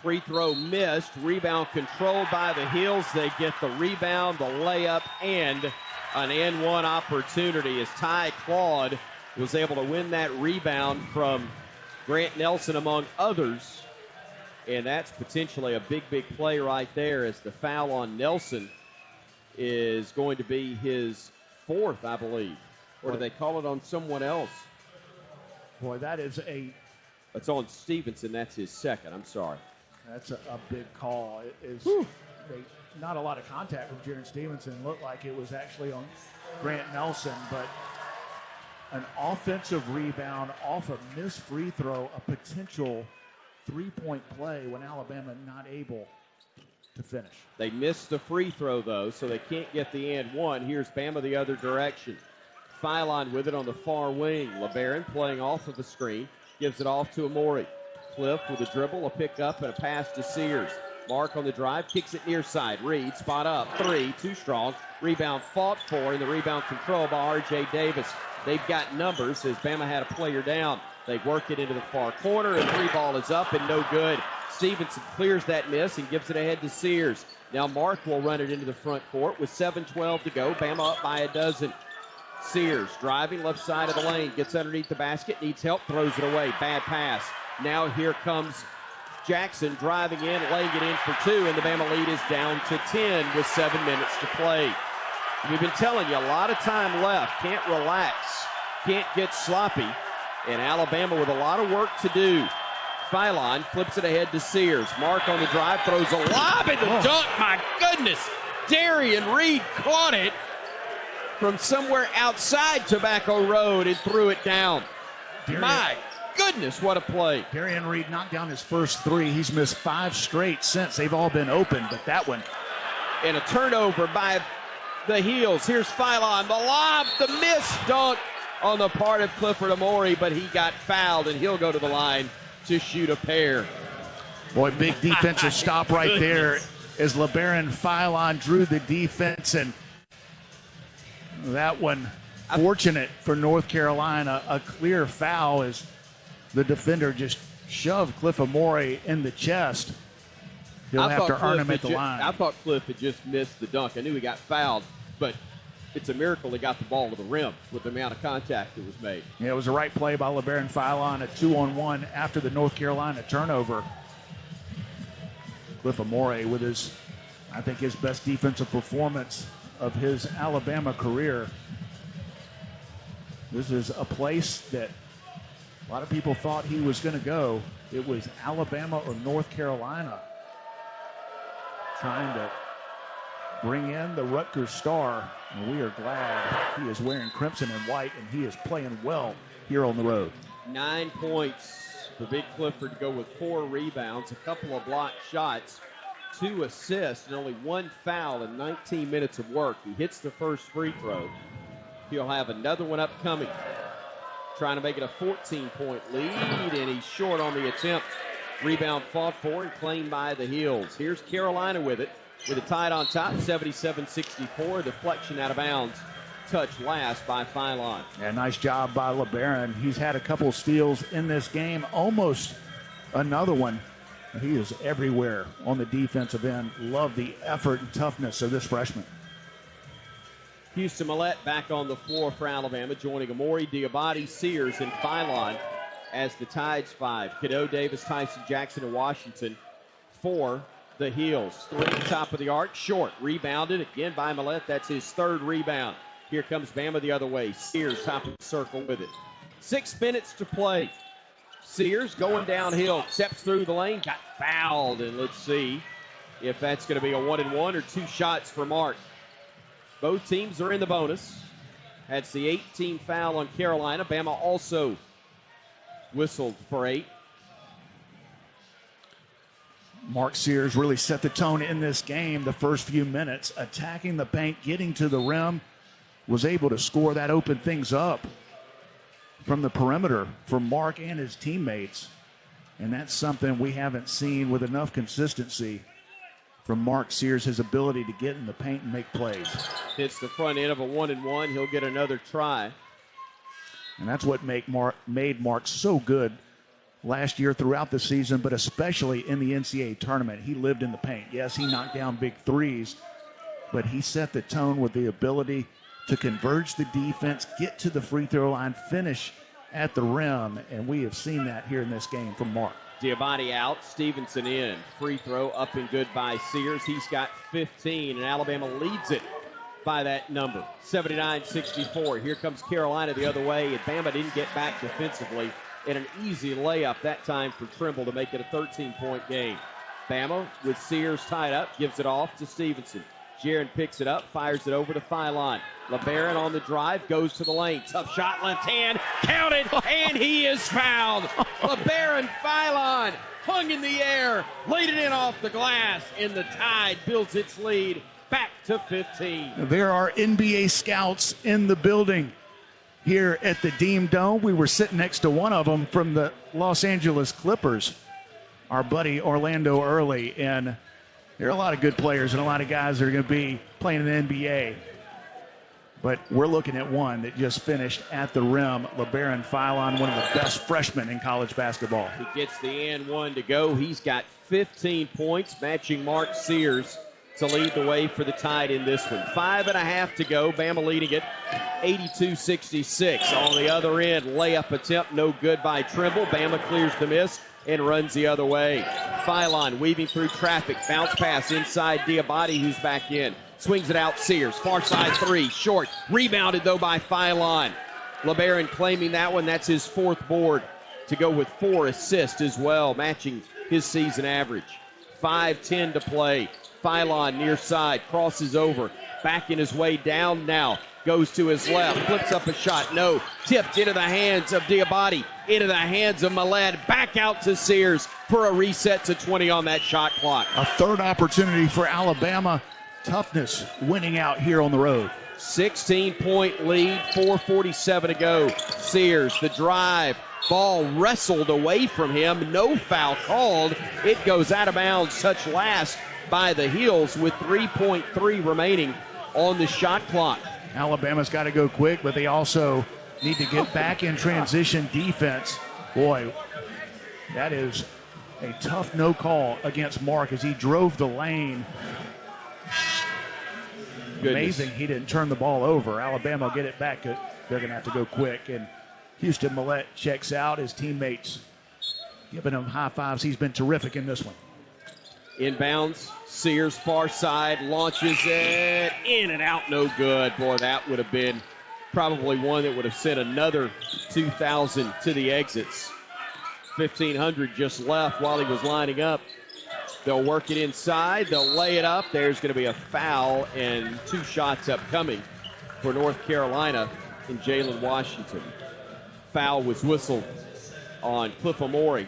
Free throw missed. Rebound controlled by the Heels. They get the rebound, the layup, and an N1 opportunity as Ty Claude was able to win that rebound from Grant Nelson, among others. And that's potentially a big, big play right there, as the foul on Nelson is going to be his 4th, I believe. Or do they call it on someone else? Boy, that is It's on Stevenson. That's his 2nd. I'm sorry. That's a big call. It is not a lot of contact from Jaron Stevenson. Looked like it was actually on Grant Nelson, but an offensive rebound off a missed free throw, a potential 3-point play when Alabama not able to finish. They missed the free throw, though, so they can't get the and one. Here's Bama the other direction. Philon with it on the far wing. LeBaron playing off of the screen, gives it off to Amori. Cliff with a dribble, a pickup, and a pass to Sears. Mark on the drive, kicks it near side. Reed, spot up, 3, too strong. Rebound fought for, and the rebound controlled by R.J. Davis. They've got numbers as Bama had a player down. They work it into the far corner, and 3 ball is up and no good. Stevenson clears that miss and gives it ahead to Sears. Now Mark will run it into the front court with 7:12 to go. Bama up by a dozen. Sears driving left side of the lane, gets underneath the basket, needs help, throws it away. Bad pass. Now here comes Jackson driving in, laying it in for 2, and the Bama lead is down to 10 with 7 minutes to play. We've been telling you, a lot of time left. Can't relax, can't get sloppy, and Alabama with a lot of work to do. Philon flips it ahead to Sears. Mark on the drive, throws a lob and the dunk. My goodness, Darian Reed caught it from somewhere outside Tobacco Road and threw it down. My goodness, what a play. Darian Reed knocked down his first 3. He's missed 5 straight since. They've all been open, but that one. And a turnover by the Heels. Here's Philon, the lob, the missed dunk on the part of Clifford Amori, but he got fouled, and he'll go to the line to shoot a pair. Boy, big defensive stop right there as LeBaron Philon drew the defense, and that one fortunate for North Carolina. A clear foul as the defender just shoved Cliff Amori in the chest. He'll have to earn him at the line. I thought Cliff had just missed the dunk. I knew he got fouled, but it's a miracle he got the ball to the rim with the amount of contact that was made. Yeah, it was the right play by LeBaron Philon, a 2-on-1 after the North Carolina turnover. Cliff Amori with his, I think, his best defensive performance of his Alabama career. This is a place that a lot of people thought he was going to go. It was Alabama or North Carolina trying to bring in the Rutgers star, and we are glad he is wearing crimson and white, and he is playing well here on the road. 9 points for Big Clifford to go with 4 rebounds, a couple of blocked shots, 2 assists, and only 1 foul in 19 minutes of work. He hits the first free throw. He'll have another one upcoming. Trying to make it a 14-point lead, and he's short on the attempt. Rebound fought for and claimed by the Heels. Here's Carolina with it, with a tied on top, 77-64. Deflection out of bounds. Touch last by Philon. Yeah, nice job by LeBaron. He's had a couple steals in this game, almost another one. He is everywhere on the defensive end. Love the effort and toughness of this freshman. Houston Millette back on the floor for Alabama, joining Amori, Diabate, Sears, and Philon as the Tides 5. Cadeau, Davis, Tyson, Jackson, and Washington for the Heels. 3 top of the arc, short. Rebounded again by Millette. That's his 3rd rebound. Here comes Bama the other way. Sears top of the circle with it. 6 minutes to play. Sears going downhill, steps through the lane, got fouled, and let's see if that's going to be a 1-and-1 or 2 shots for Mark. Both teams are in the bonus. That's the 18th foul on Carolina. Bama also whistled for 8. Mark Sears really set the tone in this game the first few minutes, attacking the paint, getting to the rim, was able to score. That opened things up from the perimeter for Mark and his teammates. And that's something we haven't seen with enough consistency from Mark Sears, his ability to get in the paint and make plays. Hits the front end of a 1-and-1. He'll get another try. And that's what made Mark so good last year throughout the season, but especially in the NCAA tournament. He lived in the paint. Yes, he knocked down big threes, but he set the tone with the ability to converge the defense, get to the free throw line, finish at the rim, and we have seen that here in this game from Mark. Diabate out, Stevenson in. Free throw up and good by Sears. He's got 15, and Alabama leads it by that number, 79-64. Here comes Carolina the other way, and Bama didn't get back defensively, and an easy layup that time for Trimble to make it a 13-point game. Bama, with Sears tied up, gives it off to Stevenson. Jaron picks it up, fires it over to Philon. LeBaron on the drive, goes to the lane. Tough shot, left hand, counted, and he is fouled. LeBaron Philon hung in the air, laid it in off the glass, and the Tide builds its lead back to 15. There are NBA scouts in the building here at the Dean Dome. We were sitting next to one of them from the Los Angeles Clippers, our buddy Orlando Early, and there are a lot of good players and a lot of guys that are going to be playing in the NBA. But we're looking at one that just finished at the rim, LeBaron Philon, one of the best freshmen in college basketball. He gets the and one to go. He's got 15 points, matching Mark Sears to lead the way for the Tide in this one. 5.5 to go. Bama leading it 82-66. On the other end, layup attempt, no good by Trimble. Bama clears the miss and runs the other way. Philon weaving through traffic. Bounce pass inside Diabate, who's back in. Swings it out, Sears. Far side 3, short. Rebounded, though, by Philon. LeBaron claiming that one. That's his 4th board to go with 4 assists as well, matching his season average. 5:10 to play. Philon near side, crosses over. Backing his way down now. Goes to his left, flips up a shot. No, tipped into the hands of Diabate. Into the hands of Millette. Back out to Sears for a reset to 20 on that shot clock. A 3rd opportunity for Alabama. Toughness winning out here on the road. 16-point lead, 4:47 to go. Sears, the drive. Ball wrestled away from him. No foul called. It goes out of bounds. Touch last by the Heels with 3.3 remaining on the shot clock. Alabama's got to go quick, but they also need to get back in transition defense. Boy, that is a tough no call against Mark as he drove the lane. Goodness. Amazing he didn't turn the ball over. Alabama will get it back. They're going to have to go quick. And Houston Millette checks out. His teammates giving him high fives. He's been terrific in this one. Inbounds, Sears far side, launches it, in and out, no good. Boy, that would have been Probably one that would have sent another 2,000 to the exits. 1,500 just left while he was lining up. They'll work it inside. They'll lay it up. There's going to be a foul and 2 shots upcoming for North Carolina and Jalen Washington. Foul was whistled on Cliff Amore.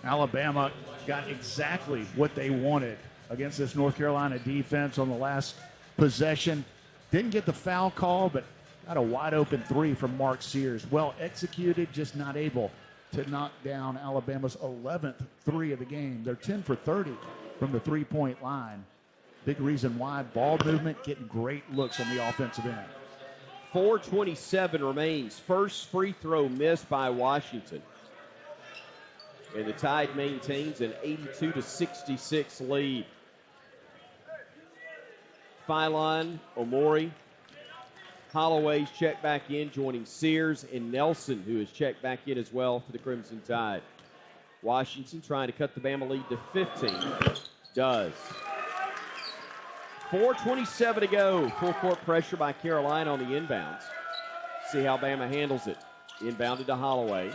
Alabama got exactly what they wanted against this North Carolina defense on the last possession. Didn't get the foul call, but got a wide open 3 from Mark Sears. Well executed, just not able to knock down Alabama's 11th 3 of the game. They're 10 for 30 from the 3-point line. Big reason why. Ball movement, getting great looks on the offensive end. 4:27 remains. First free throw missed by Washington. And the Tide maintains an 82-66 lead. Phylon, Amore, Holloway's checked back in, joining Sears and Nelson, who has checked back in as well for the Crimson Tide. Washington trying to cut the Bama lead to 15. Does. 4:27 to go. Full court pressure by Carolina on the inbounds. See how Bama handles it. Inbounded to Holloway.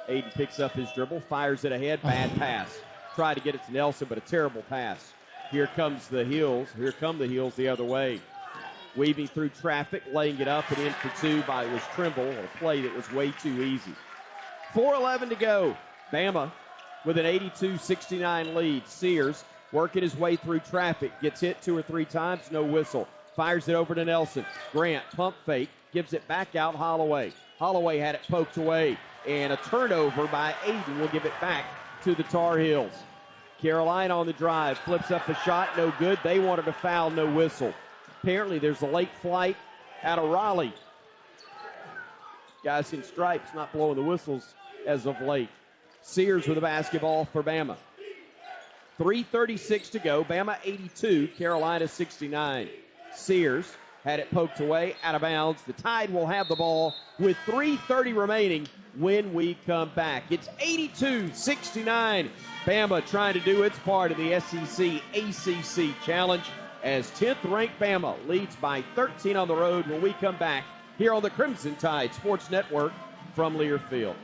Aiden picks up his dribble, fires it ahead, bad pass. Tried to get it to Nelson, but a terrible pass. Here comes the Heels. Here come the Heels the other way. Weaving through traffic, laying it up and in for 2 by it was Trimble, a play that was way too easy. 4:11 to go. Bama with an 82-69 lead. Sears working his way through traffic, gets hit 2 or 3 times, no whistle. Fires it over to Nelson. Grant, pump fake, gives it back out Holloway. Holloway had it poked away, and a turnover by Aiden will give it back to the Tar Heels. Carolina on the drive, flips up a shot, no good. They wanted a foul, no whistle. Apparently there's a late flight out of Raleigh. Guys in stripes not blowing the whistles as of late. Sears with the basketball for Bama. 3:36 to go. Bama 82, Carolina 69. Sears had it poked away, out of bounds. The Tide will have the ball with 3:30 remaining when we come back. It's 82-69. Bama trying to do its part of the SEC-ACC challenge as 10th-ranked Bama leads by 13 on the road when we come back here on the Crimson Tide Sports Network from Learfield.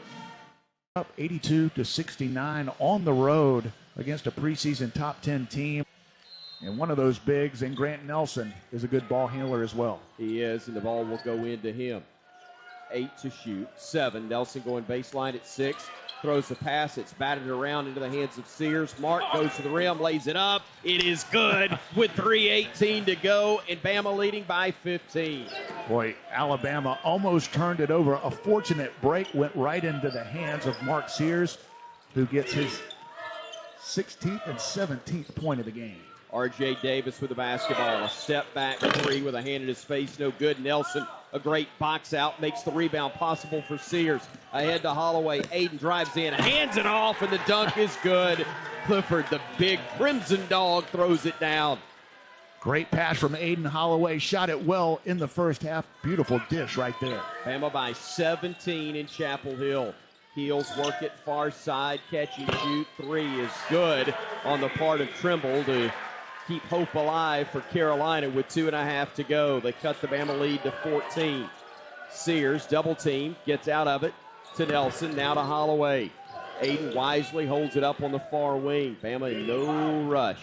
Up 82-69 on the road against a preseason top 10 team. And one of those bigs, and Grant Nelson, is a good ball handler as well. He is, and the ball will go into him. 8 to shoot, 7. Nelson going baseline at 6. Throws the pass. It's batted around into the hands of Sears. Mark goes to the rim, lays it up. It is good with 3:18 to go, and Bama leading by 15. Boy, Alabama almost turned it over. A fortunate break went right into the hands of Mark Sears, who gets his 16th and 17th point of the game. R.J. Davis with the basketball. A step back 3 with a hand in his face. No good. Nelson, a great box out, makes the rebound possible for Sears. Ahead to Holloway. Aiden drives in, hands it off, and the dunk is good. Clifford, the big Crimson Dog, throws it down. Great pass from Aiden Holloway. Shot it well in the first half. Beautiful dish right there. Bama by 17 in Chapel Hill. Heels work it far side. Catch and shoot. 3 is good on the part of Trimble to keep hope alive for Carolina with 2.5 to go. They cut the Bama lead to 14. Sears, double team, gets out of it to Nelson, now to Holloway. Aiden wisely holds it up on the far wing. Bama in no rush.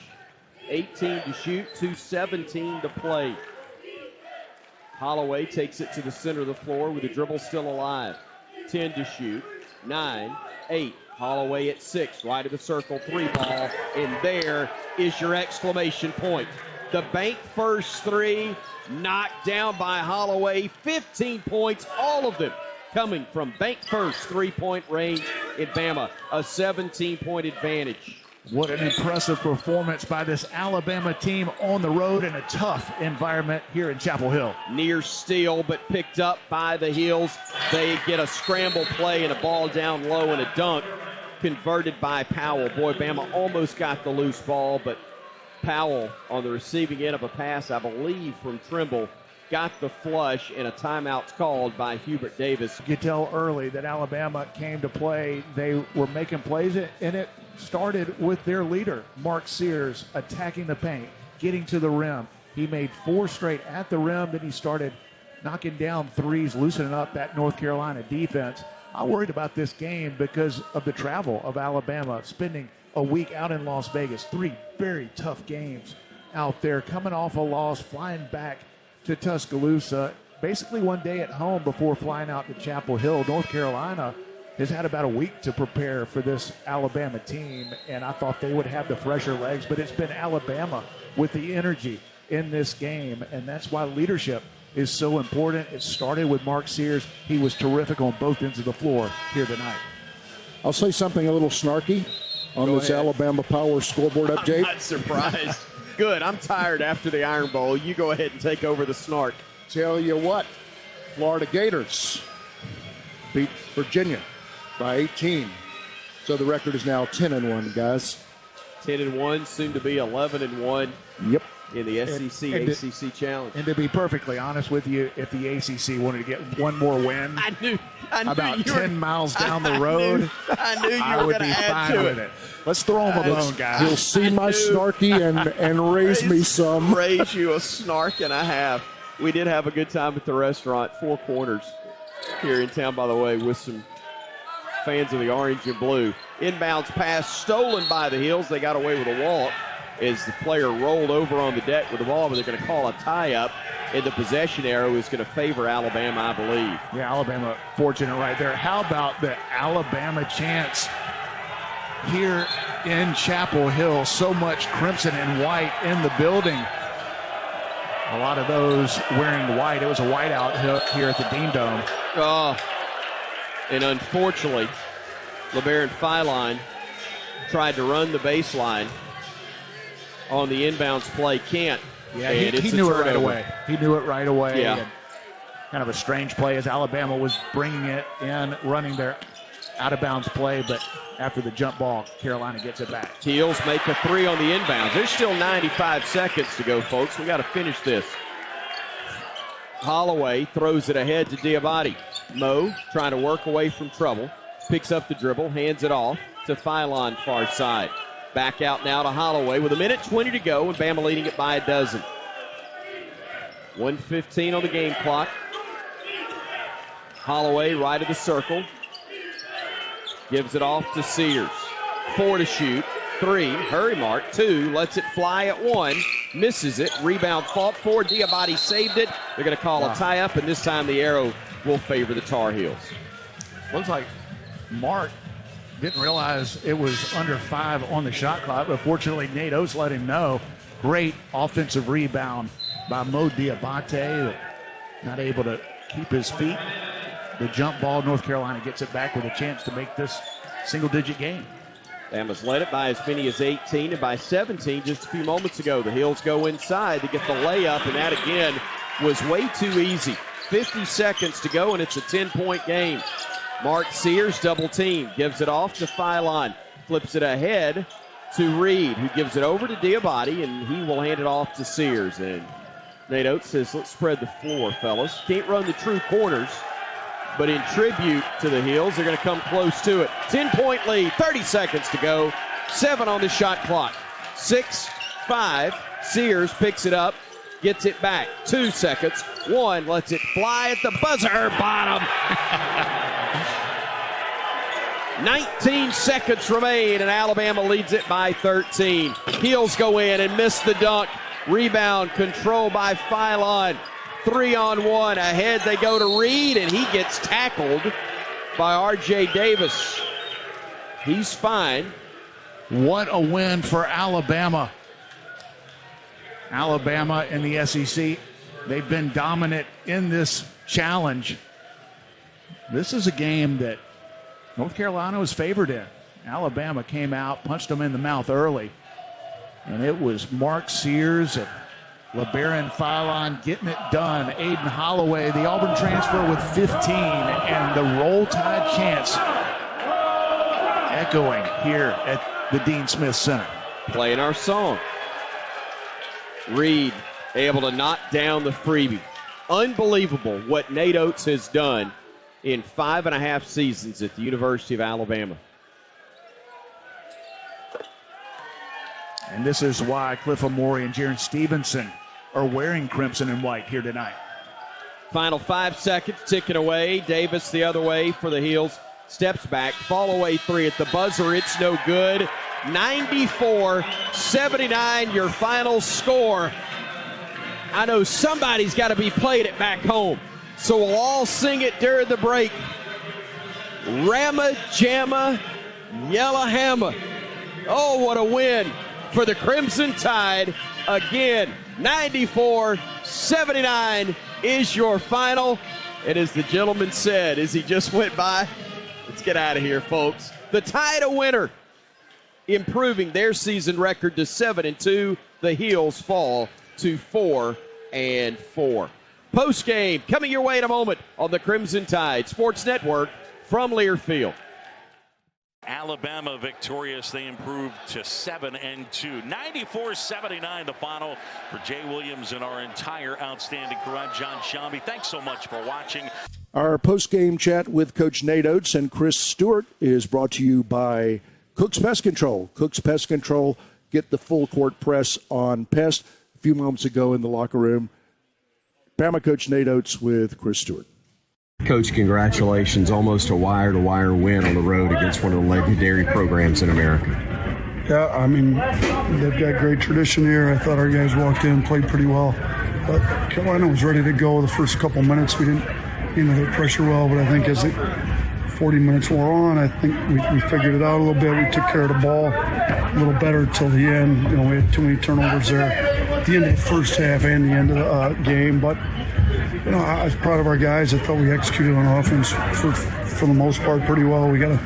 18 to shoot, 2:17 to play. Holloway takes it to the center of the floor with the dribble still alive. 10 to shoot, 9, 8. Holloway at 6, right of the circle, 3 ball, and there is your exclamation point. The bank first 3, knocked down by Holloway, 15 points, all of them coming from bank first 3-point range in Bama, a 17-point advantage. What an impressive performance by this Alabama team on the road in a tough environment here in Chapel Hill. Near steal, but picked up by the Heels. They get a scramble play and a ball down low and a dunk converted by Powell. Boy, Bama almost got the loose ball, but Powell on the receiving end of a pass, I believe, from Trimble, got the flush, and a timeout's called by Hubert Davis. You could tell early that Alabama came to play. They were making plays, and it started with their leader, Mark Sears, attacking the paint, getting to the rim. He made 4 straight at the rim. Then he started knocking down threes, loosening up that North Carolina defense. I'm worried about this game because of the travel of Alabama, spending a week out in Las Vegas. 3 very tough games out there, coming off a loss, flying back to Tuscaloosa. Basically one day at home before flying out to Chapel Hill. North Carolina has had about a week to prepare for this Alabama team, and I thought they would have the fresher legs, but it's been Alabama with the energy in this game, and that's why leadership is so important. It started with Mark Sears. He was terrific on both ends of the floor here tonight. I'll say something a little snarky on Go this ahead. Alabama Power scoreboard update. I'm not surprised. Good. I'm tired after the Iron Bowl. You go ahead and take over the snark. Tell you what, Florida Gators beat Virginia by 18. So the record is now 10-1, guys. 10-1, soon to be 11-1 Yep. in the SEC-ACC Challenge. And to be perfectly honest with you, if the ACC wanted to get one more win I knew about you were- 10 miles down the road, I knew you I were would going be to add fine to with it. Let's throw them a bone, You'll guys. see my snarky and raise me some. Raise you a snark and a half. We did have a good time at the restaurant, Four Corners, here in town, by the way, with some fans of the orange and blue. Inbounds pass stolen by the Heels. They got away with a walk as the player rolled over on the deck with the ball, but they're going to call a tie-up, and the possession arrow is going to favor Alabama, I believe. Yeah, Alabama fortunate right there. How about the Alabama chants here in Chapel Hill? So much crimson and white in the building. A lot of those wearing white. It was a whiteout here at the Dean Dome. And unfortunately, LeBaron Philon tried to run the baseline on the inbounds play. Can't. Yeah, And he it's a knew it right turnover. away. He knew it right away. Yeah. And kind of a strange play as Alabama was bringing it in, running their out-of-bounds play, but after the jump ball, Carolina gets it back. Heels make a 3 on the inbounds. There's still 95 seconds to go, folks. We got to finish this. Holloway throws it ahead to Diabate. Mo trying to work away from trouble. Picks up the dribble, hands it off to Philon far side. Back out now to Holloway with 1:20 to go, and Bama leading it by a dozen. 1:15 on the game clock. Holloway right of the circle. Gives it off to Sears. 4 to shoot. 3, hurry mark. 2, lets it fly at 1. Misses it. Rebound fought for. Diabate saved it. They're going to call a tie-up, and this time the arrow will favor the Tar Heels. Looks like Mark didn't realize it was under 5 on the shot clock, but fortunately Nate Oates let him know. Great offensive rebound by Mo Diabate. Not able to keep his feet. The jump ball, North Carolina gets it back with a chance to make this single-digit game. Bama's led it by as many as 18 and by 17 just a few moments ago. The Heels go inside to get the layup, and that again was way too easy. 50 seconds to go, and it's a 10-point game. Mark Sears double team, gives it off to Philon, flips it ahead to Reed, who gives it over to Diabate, and he will hand it off to Sears. And Nate Oates says, let's spread the floor, fellas. Can't run the true corners, but in tribute to the Heels, they're going to come close to it. 10-point lead, 30 seconds to go. 7 on the shot clock. 6, 5. Sears picks it up, gets it back. 2 seconds. 1, lets it fly at the buzzer. Bottom. 19 seconds remain, and Alabama leads it by 13. Heels go in and miss the dunk. Rebound controlled by Philon. 3-on-1. Ahead they go to Reed, and he gets tackled by R.J. Davis. He's fine. What a win for Alabama. Alabama in the SEC, they've been dominant in this challenge. This is a game that North Carolina was favored in. Alabama came out, punched them in the mouth early, and it was Mark Sears and LeBaron Philon getting it done. Aiden Holloway, the Auburn transfer, with 15, and the Roll Tide chants echoing here at the Dean Smith Center. Playing our song. Reed able to knock down the freebie. Unbelievable what Nate Oates has done in 5.5 seasons at the University of Alabama. And this is why Cliff Amore and Jaron Stevenson are wearing crimson and white here tonight. Final 5 seconds ticking away. Davis the other way for the Heels. Steps back. Fall away three at the buzzer. It's no good. 94-79, your final score. I know somebody's got to be playing it back home, so we'll all sing it during the break. Rama Jamma Yellowhammer. Oh, what a win for the Crimson Tide. Again, 94-79 is your final. And as the gentleman said as he just went by, let's get out of here, folks. The Tide a winner, improving their season record to 7-2. The Heels fall to 4-4. Post-game coming your way in a moment on the Crimson Tide Sports Network from Learfield. Alabama victorious. They improved to 7-2. 94-79 the final for Jay Williams and our entire outstanding crew. I'm John Shambi. Thanks so much for watching. Our post-game chat with Coach Nate Oates and Chris Stewart is brought to you by Cook's Pest Control. Cook's Pest Control. Get the full court press on pest. A few moments ago in the locker room, Bama Coach Nate Oates with Chris Stewart. Coach, congratulations. Almost a wire-to-wire win on the road against one of the legendary programs in America. Yeah, I mean, they've got great tradition here. I thought our guys walked in, played pretty well. But Carolina was ready to go the first couple minutes. We didn't handle the pressure well, but I think as 40 minutes wore on, I think we figured it out a little bit. We took care of the ball a little better till the end. You know, we had too many turnovers there at the end of the first half and the end of the game. But, you know, I was proud of our guys. I thought we executed on offense for the most part pretty well. We got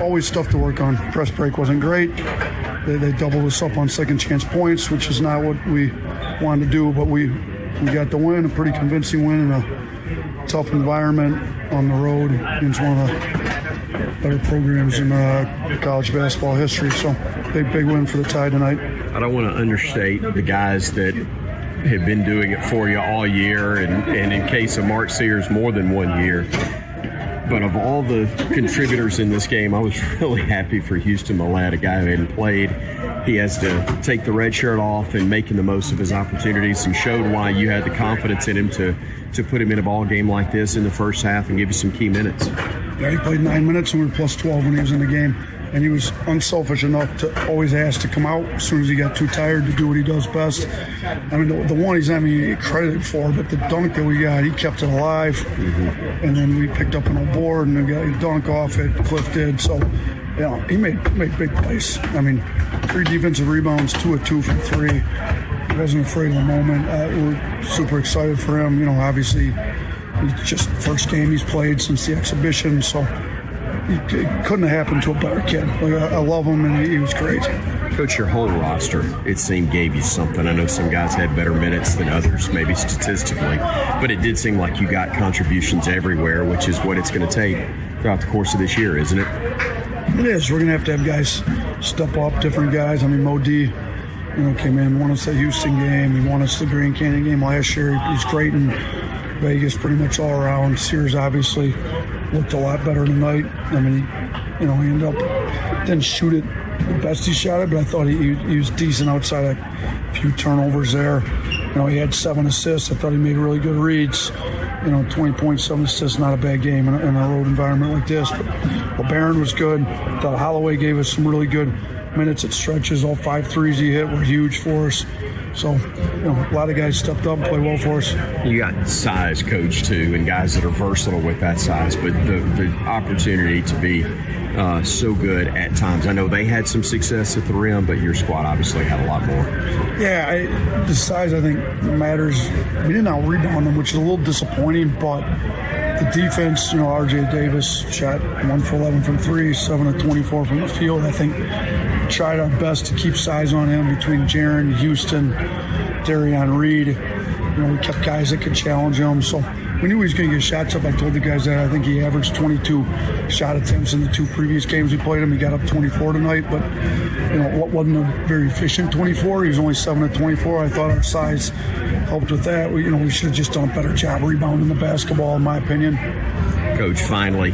always stuff to work on. Press break wasn't great. They doubled us up on second chance points, which is not what we wanted to do, but we got the win, a pretty convincing win in a tough environment on the road against one of the better programs in college basketball history. So big win for the Tide tonight. I don't want to understate the guys that have been doing it for you all year, and in case of Mark Sears, more than 1 year. But of all the contributors in this game, I was really happy for Houston Millett, a guy who hadn't played. He has to take the red shirt off and making the most of his opportunities, and showed why you had the confidence in him to put him in a ball game like this in the first half and give you some key minutes. Yeah, he played 9 minutes and we were plus 12 when he was in the game. And he was unselfish enough to always ask to come out as soon as he got too tired to do what he does best. I mean, the one he's not being credited for, but the dunk that we got, he kept it alive. Mm-hmm. And then we picked up an old board and got a dunk off it, Cliff did. So, you know, he made big plays. I mean, 3 defensive rebounds, 2 of 2 from 3. He wasn't afraid of the moment. We're super excited for him. You know, obviously, it's just the first game he's played since the exhibition, so it couldn't have happened to a better kid. Like, I love him, and he was great. Coach, your whole roster, it seemed, gave you something. I know some guys had better minutes than others, maybe statistically, but it did seem like you got contributions everywhere, which is what it's going to take throughout the course of this year, isn't it? It is. We're going to have guys step up, different guys. I mean, Mo D, came in, won us the Houston game. He won us the Grand Canyon game last year. He's great in Vegas pretty much all around. Sears obviously looked a lot better tonight. I mean, he ended up, didn't shoot it the best he shot it, but I thought he was decent outside a few turnovers there. He had 7 assists. I thought he made really good reads. 20 points, 7 assists, not a bad game in a road environment like this. But Barron was good. I thought Holloway gave us some really good minutes at stretches. All 5 threes he hit were huge for us. So, a lot of guys stepped up and played well for us. You got size, Coach, too, and guys that are versatile with that size. But the opportunity to be so good at times. I know they had some success at the rim, but your squad obviously had a lot more. Yeah, the size, I think, matters. We didn't out-rebound them, which is a little disappointing, but the defense, R.J. Davis shot 1 for 11 from 3, 7 of 24 from the field. I think tried our best to keep size on him between Jaron, Houston, Darion Reed. We kept guys that could challenge him, so we knew he was going to get shots up. I told the guys that. I think he averaged 22 shot attempts in the 2 previous games we played him. He got up 24 tonight, but what wasn't a very efficient 24. He was only 7 of 24. I thought our size helped with that. We should have just done a better job rebounding the basketball, in my opinion. Coach, finally,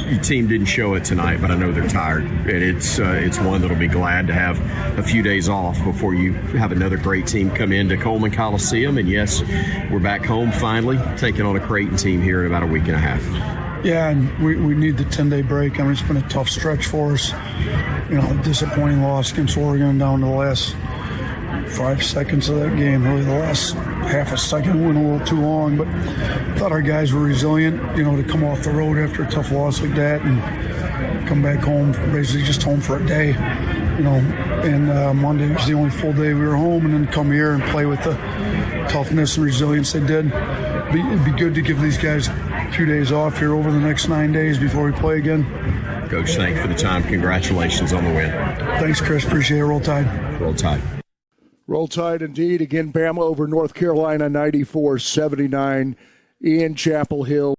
your team didn't show it tonight, but I know they're tired. And it's one that'll be glad to have a few days off before you have another great team come into Coleman Coliseum. And yes, we're back home finally, taking on a Creighton team here in about a week and a half. Yeah, and we need the 10-day break. I mean, it's been a tough stretch for us. You know, a disappointing loss against Oregon down to the last 5 seconds of that game. Really, the last half a second went a little too long, but I thought our guys were resilient, you know, to come off the road after a tough loss like that and come back home, basically just home for a day, you know. And Monday was the only full day we were home, and then come here and play with the toughness and resilience they did. It'd be good to give these guys a few days off here over the next 9 days before we play again. Coach, thank you for the time. Congratulations on the win. Thanks, Chris. Appreciate it. Roll Tide. Roll Tide. Roll Tide indeed. Again, Bama over North Carolina 94-79 in Chapel Hill.